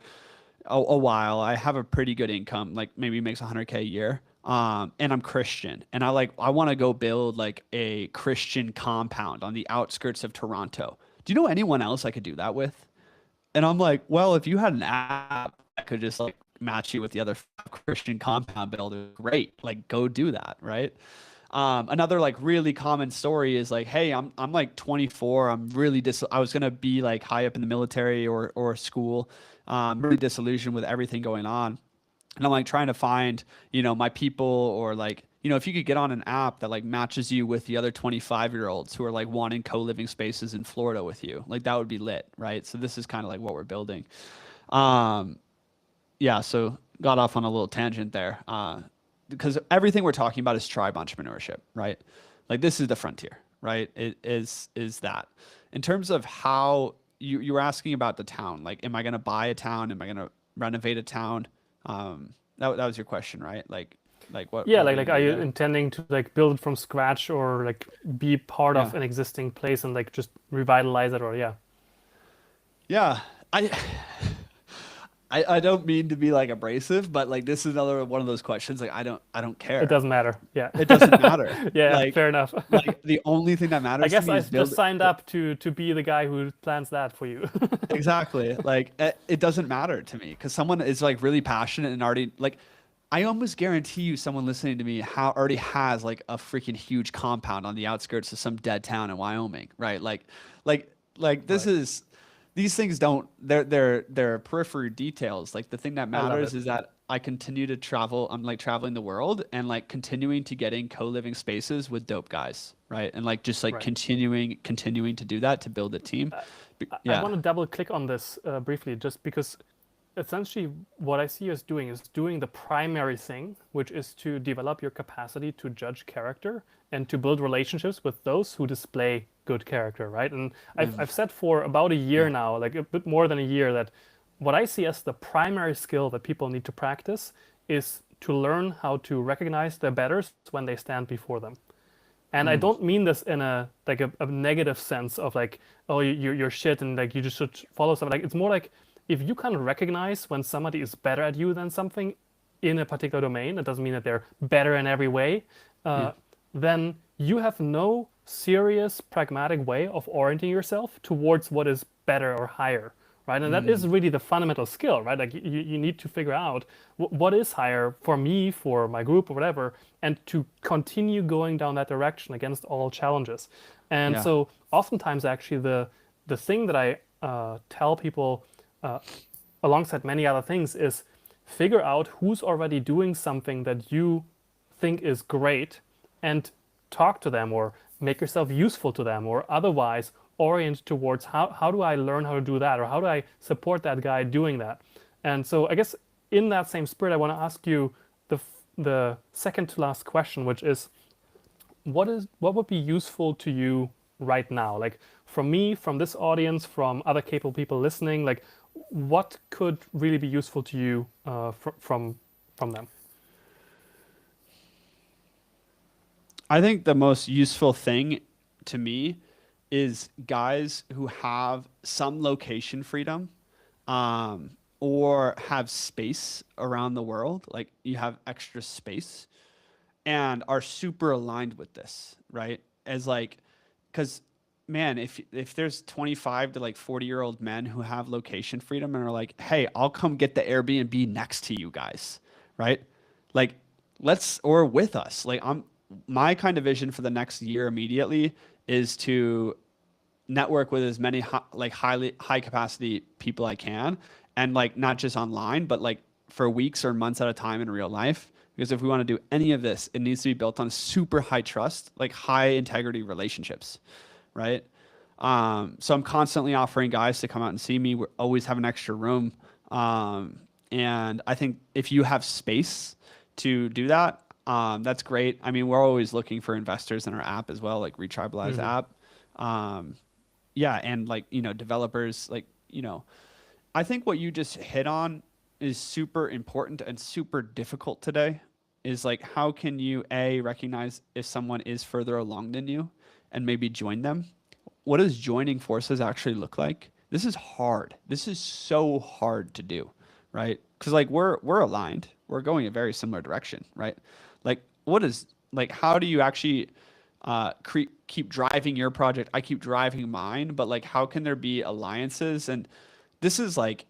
a while. I have a pretty good income, like maybe makes 100K a year. And I'm Christian, and I want to go build like a Christian compound on the outskirts of Toronto. Do you know anyone else I could do that with? And I'm like, well, if you had an app that could just like match you with the other Christian compound builders, great. Like go do that, right? Another like really common story is like, hey, I'm like 24. I was gonna be like high up in the military or school. Really disillusioned with everything going on. And I'm like trying to find, my people, or like, if you could get on an app that like matches you with the other 25-year-olds who are like wanting co-living spaces in Florida with you, like that would be lit, right? So this is kind of like what we're building. Yeah, so got off on a little tangent there. Because everything we're talking about is tribe entrepreneurship, right? Like this is the frontier, right? It is that. In terms of how you were asking about the town, like, am I going to buy a town? Am I going to renovate a town? That was your question, right? Like what? Yeah, what are we like gonna are do you there? intending to like build it from scratch, or like be part Yeah, of an existing place and like just revitalize it, or yeah, yeah. I I don't mean to be like abrasive, but like this is another one of those questions. Like I don't it care. doesn't matter. Yeah. It doesn't matter. Yeah, Like fair enough. like the only thing that I matters to guess me I is just build. signed up to be the guy who plans that for you. Exactly. Like it doesn't matter to me because someone is like really passionate and already like I almost guarantee you someone listening to me already has like a freaking huge compound on the outskirts of some dead town in Wyoming, right? Like like this Right. is these things don't they're periphery details. Like the thing that I love matters it. is that I continue to travel. I'm like traveling the world and like continuing to get in co-living spaces with dope guys, right? And like just like Right. continuing to do that to build a team. I Yeah. want to double click on this briefly, just because essentially what I see us doing is doing the primary thing, which is to develop your capacity to judge character and to build relationships with those who display good character, right? And I've said for about a year Yeah. now, like a bit more than a year, that what I see as the primary skill that people need to practice is to learn how to recognize their betters when they stand before them. And I Mm. don't mean this in a like a negative sense of like, oh, you're shit and like you just should follow something. Like it's more like if you kind of recognize when somebody is better at you than something, in a particular domain, it doesn't mean that they're better in every way, Yeah. then you have no serious pragmatic way of orienting yourself towards what is better or higher, right? And that is really the fundamental skill, right? Like you need to figure out what is higher for me, for my group, or whatever, and to continue going down that direction against all challenges. And Yeah. so oftentimes actually the thing that I tell people alongside many other things is figure out who's already doing something that you think is great and talk to them or make yourself useful to them or otherwise orient towards how do I learn how to do that or how do I support that guy doing that. And so I guess in that same spirit, I want to ask you the second to last question, which is what would be useful to you right now? Like from me, from this audience, from other capable people listening, like what could really be useful to you from them? I think the most useful thing to me is guys who have some location freedom, or have space around the world, like you have extra space and are super aligned with this, right? As like, because man, if there's 25 to like 40-year-old men who have location freedom and are like, hey, I'll come get the Airbnb next to you guys, right? Like, let's or with us. Like, I'm my kind of vision for the next year immediately is to network with as many high capacity people I can, and like not just online, but like for weeks or months at a time in real life. Because if we want to do any of this, it needs to be built on super high trust, like high integrity relationships, right? So I'm constantly offering guys to come out and see me. We always have an extra room, and I think if you have space to do that, that's great. I mean, we're always looking for investors in our app as well, like ReTribalize Mm-hmm. app. Um, yeah, and like, developers, like, I think what you just hit on is super important and super difficult today is like, how can you recognize if someone is further along than you and maybe join them? What does joining forces actually look like? This is hard. This is so hard to do, right? Because like we're aligned. We're going a very similar direction, right? Like what is like how do you actually keep driving your project? I keep driving mine, but like how can there be alliances? And this is like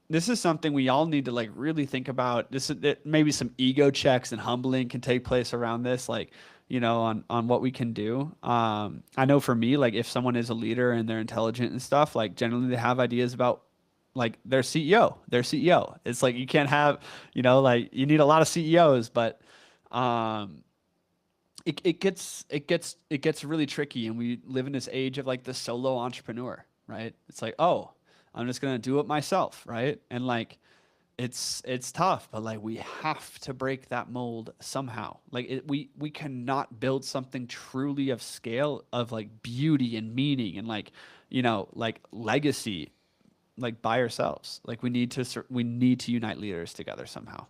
this is something we all need to like really think about. This is maybe some ego checks and humbling can take place around this, like on what we can do. I know for me, like if someone is a leader and they're intelligent and stuff, like generally they have ideas about like their CEO, their CEO. It's like you can't have, like you need a lot of CEOs, but um, it gets really tricky, and we live in this age of like the solo entrepreneur, right? It's like, oh, I'm just gonna do it myself, right? And like it's tough, but like we have to break that mold somehow. Like we cannot build something truly of scale, of like beauty and meaning and like like legacy, like by ourselves. Like we need to unite leaders together somehow.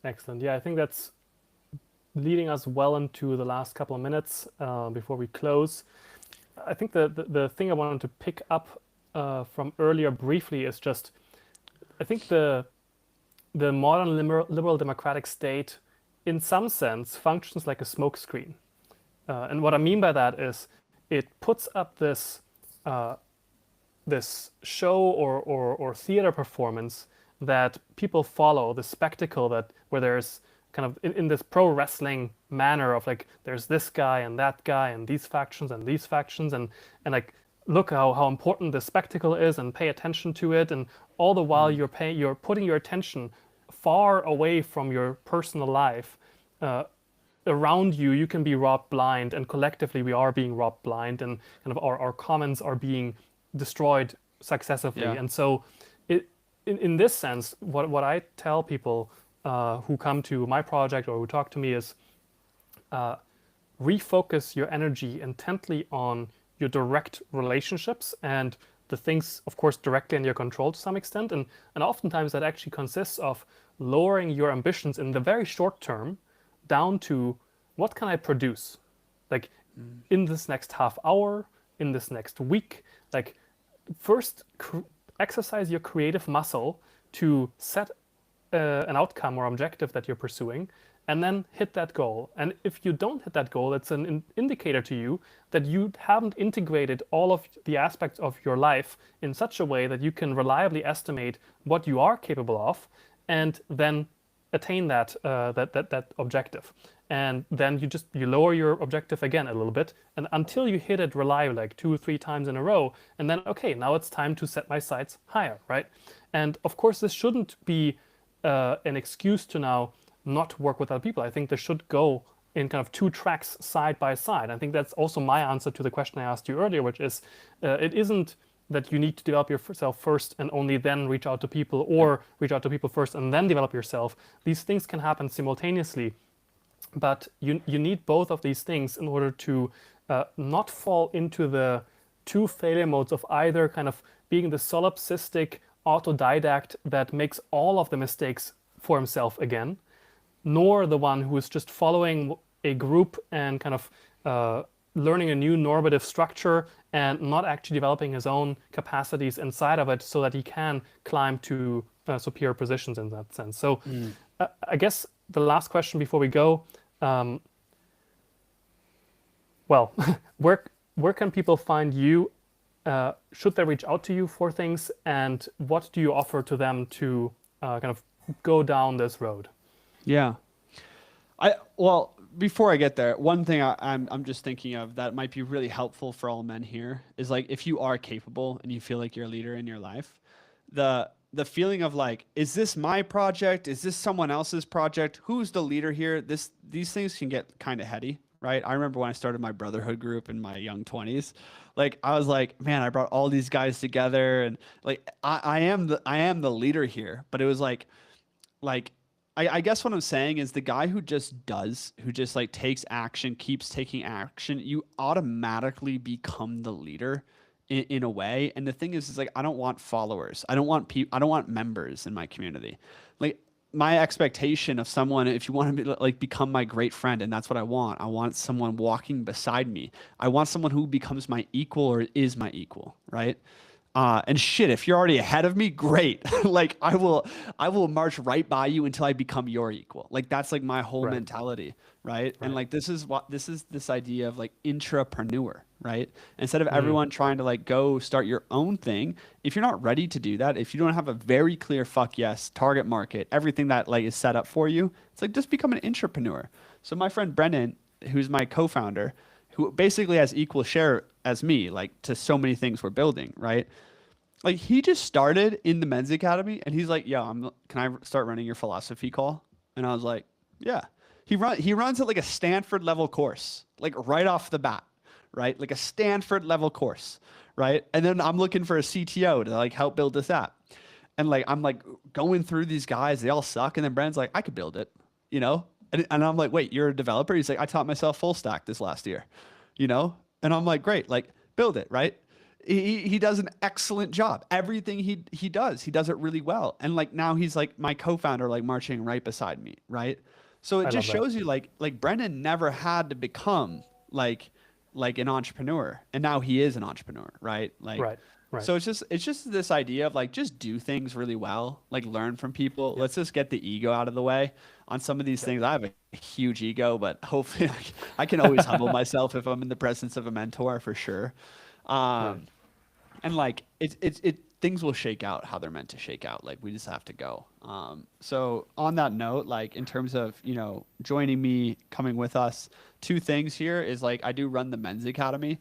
Excellent. Yeah, I think that's leading us well into the last couple of minutes before we close. I think the thing I wanted to pick up from earlier briefly is just I think the modern liberal democratic state, in some sense, functions like a smokescreen. And what I mean by that is it puts up uh, this show or theater performance that people follow, the spectacle that where there's kind of in this pro wrestling manner of like there's this guy and these factions and like look how important the spectacle is and pay attention to it, and all the while Mm. you're putting your attention far away from your personal life. Around you you can be robbed blind, and collectively we are being robbed blind, and kind of our commons are being destroyed successively. Yeah. And so in this sense, what I tell people who come to my project or who talk to me is refocus your energy intently on your direct relationships and the things, of course, directly in your control to some extent. And oftentimes that actually consists of lowering your ambitions in the very short term down to what can I produce? Like Mm. in this next half hour, in this next week, like first exercise your creative muscle to set an outcome or objective that you're pursuing, and then hit that goal. And if you don't hit that goal, it's an indicator to you that you haven't integrated all of the aspects of your life in such a way that you can reliably estimate what you are capable of, and then attain that objective. And then you lower your objective again a little bit, and until you hit it reliably, like 2 or 3 times in a row, and then okay, now it's time to set my sights higher, right? And of course, this shouldn't be an excuse to now not work with other people. I think they should go in kind of 2 tracks side by side. I think that's also my answer to the question I asked you earlier, which is it isn't that you need to develop yourself first and only then reach out to people, or reach out to people first and then develop yourself. These things can happen simultaneously, but you need both of these things in order to not fall into the 2 failure modes of either kind of being the solipsistic autodidact that makes all of the mistakes for himself again, nor the one who is just following a group and kind of learning a new normative structure and not actually developing his own capacities inside of it so that he can climb to superior positions in that sense. So I guess the last question before we go, well, where can people find you? Should they reach out to you for things, and what do you offer to them to kind of go down this road? Yeah. Well, before I get there, one thing I'm just thinking of that might be really helpful for all men here is like, if you are capable and you feel like you're a leader in your life, the feeling of like, is this my project? Is this someone else's project? Who's the leader here? These things can get kind of heady, right? I remember when I started my brotherhood group in my young 20s, like I was like, man, I brought all these guys together, and like I am the leader here. But it was like I guess what I'm saying is the guy who just like takes action, keeps taking action, you automatically become the leader in a way. And the thing is like, I don't want followers. I don't want members in my community. Like, my expectation of someone, if you want to be, like, become my great friend, and that's what I want someone walking beside me. I want someone who becomes my equal or is my equal, right? And shit, if you're already ahead of me, great. Like, I will march right by you until I become your equal. Like, that's like my whole mentality, right? And like, this is this idea of like intrapreneur, right? Instead of everyone trying to like go start your own thing, if you're not ready to do that, if you don't have a very clear fuck yes target market, everything that like is set up for you, it's like, just become an intrapreneur. So my friend Brennan, who's my co-founder, who basically has equal share as me, like, to so many things we're building, right? Like, he just started in the men's academy, and he's like, "Yo, can I start running your philosophy call?" And I was like, "Yeah." He runs at like a Stanford level course, like right off the bat, right? Like a Stanford level course, right? And then I'm looking for a CTO to like help build this app, and like I'm like going through these guys, they all suck, and then Brand's like, "I could build it," you know? And I'm like, "Wait, you're a developer?" He's like, "I taught myself full stack this last year," you know? And I'm like, "Great, like, build it," right? He does an excellent job. Everything he does it really well. And like, now he's like my co-founder, like marching right beside me, right? So it just shows you like Brendan never had to become like an entrepreneur, and now he is an entrepreneur, right? Like, Right. so it's just this idea of like, just do things really well, like learn from people. Let's just get the ego out of the way on some of these things. I have a huge ego, but hopefully I can always humble myself if I'm in the presence of a mentor, for sure. And like, it things will shake out how they're meant to shake out. Like, we just have to go. So on that note, like, in terms of, you know, joining me, coming with us, 2 things here is like, I do run the men's academy.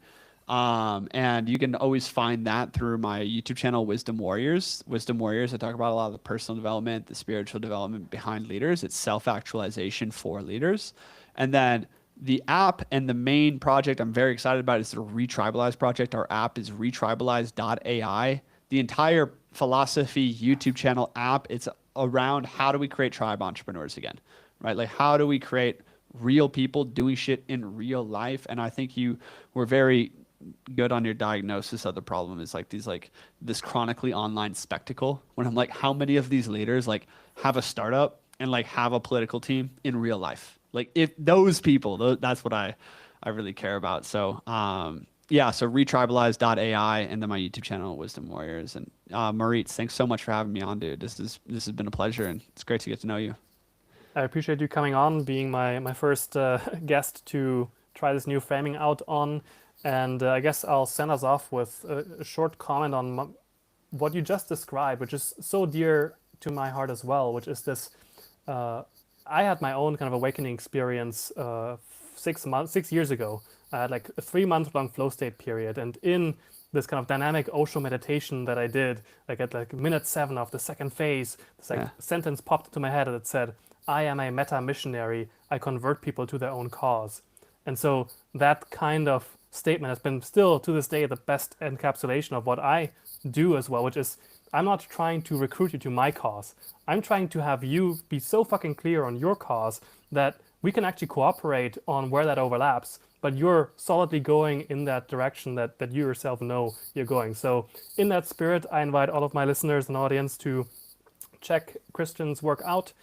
And you can always find that through my YouTube channel, Wisdom Warriors. Wisdom Warriors, I talk about a lot of the personal development, the spiritual development behind leaders. It's self-actualization for leaders. And then the app and the main project I'm very excited about is the ReTribalize Project. Our app is retribalize.ai. The entire philosophy YouTube channel app, it's around how do we create tribe entrepreneurs again, right? Like, how do we create real people doing shit in real life? And I think you were very good on your diagnosis of the problem is like this chronically online spectacle, when I'm like, how many of these leaders like have a startup and like have a political team in real life? Like, if those people, that's what I really care about. So Yeah, so retribalize.ai and then my YouTube channel, Wisdom Warriors. And Moritz, thanks so much for having me on, dude. This has been a pleasure, and it's great to get to know you. I appreciate you coming on, being my first guest to try this new framing out on. And I guess I'll send us off with a short comment on what you just described, which is so dear to my heart as well, which is this. Uh, I had my own kind of awakening experience 6 years ago. I had like a 3 month long flow state period, and in this kind of dynamic Osho meditation that I did, like at like minute 7 of the second phase, this like Yeah. sentence popped into my head that said, "I am a meta missionary. I convert people to their own cause." And so that kind of statement has been still to this day the best encapsulation of what I do as well, which is I'm not trying to recruit you to my cause. I'm trying to have you be so fucking clear on your cause that we can actually cooperate on where that overlaps, but you're solidly going in that direction that you yourself know you're going. So, in that spirit, I invite all of my listeners and audience to check Kristian's work out.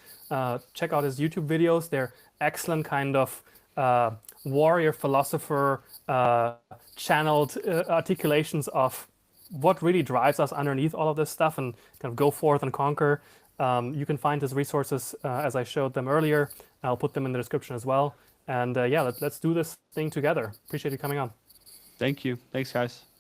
Check out his YouTube videos. They're excellent kind of warrior philosopher channeled articulations of what really drives us underneath all of this stuff and kind of go forth and conquer. You can find his resources as I showed them earlier. I'll put them in the description as well. And yeah, let's do this thing together. Appreciate you coming on. Thank you. Thanks, guys.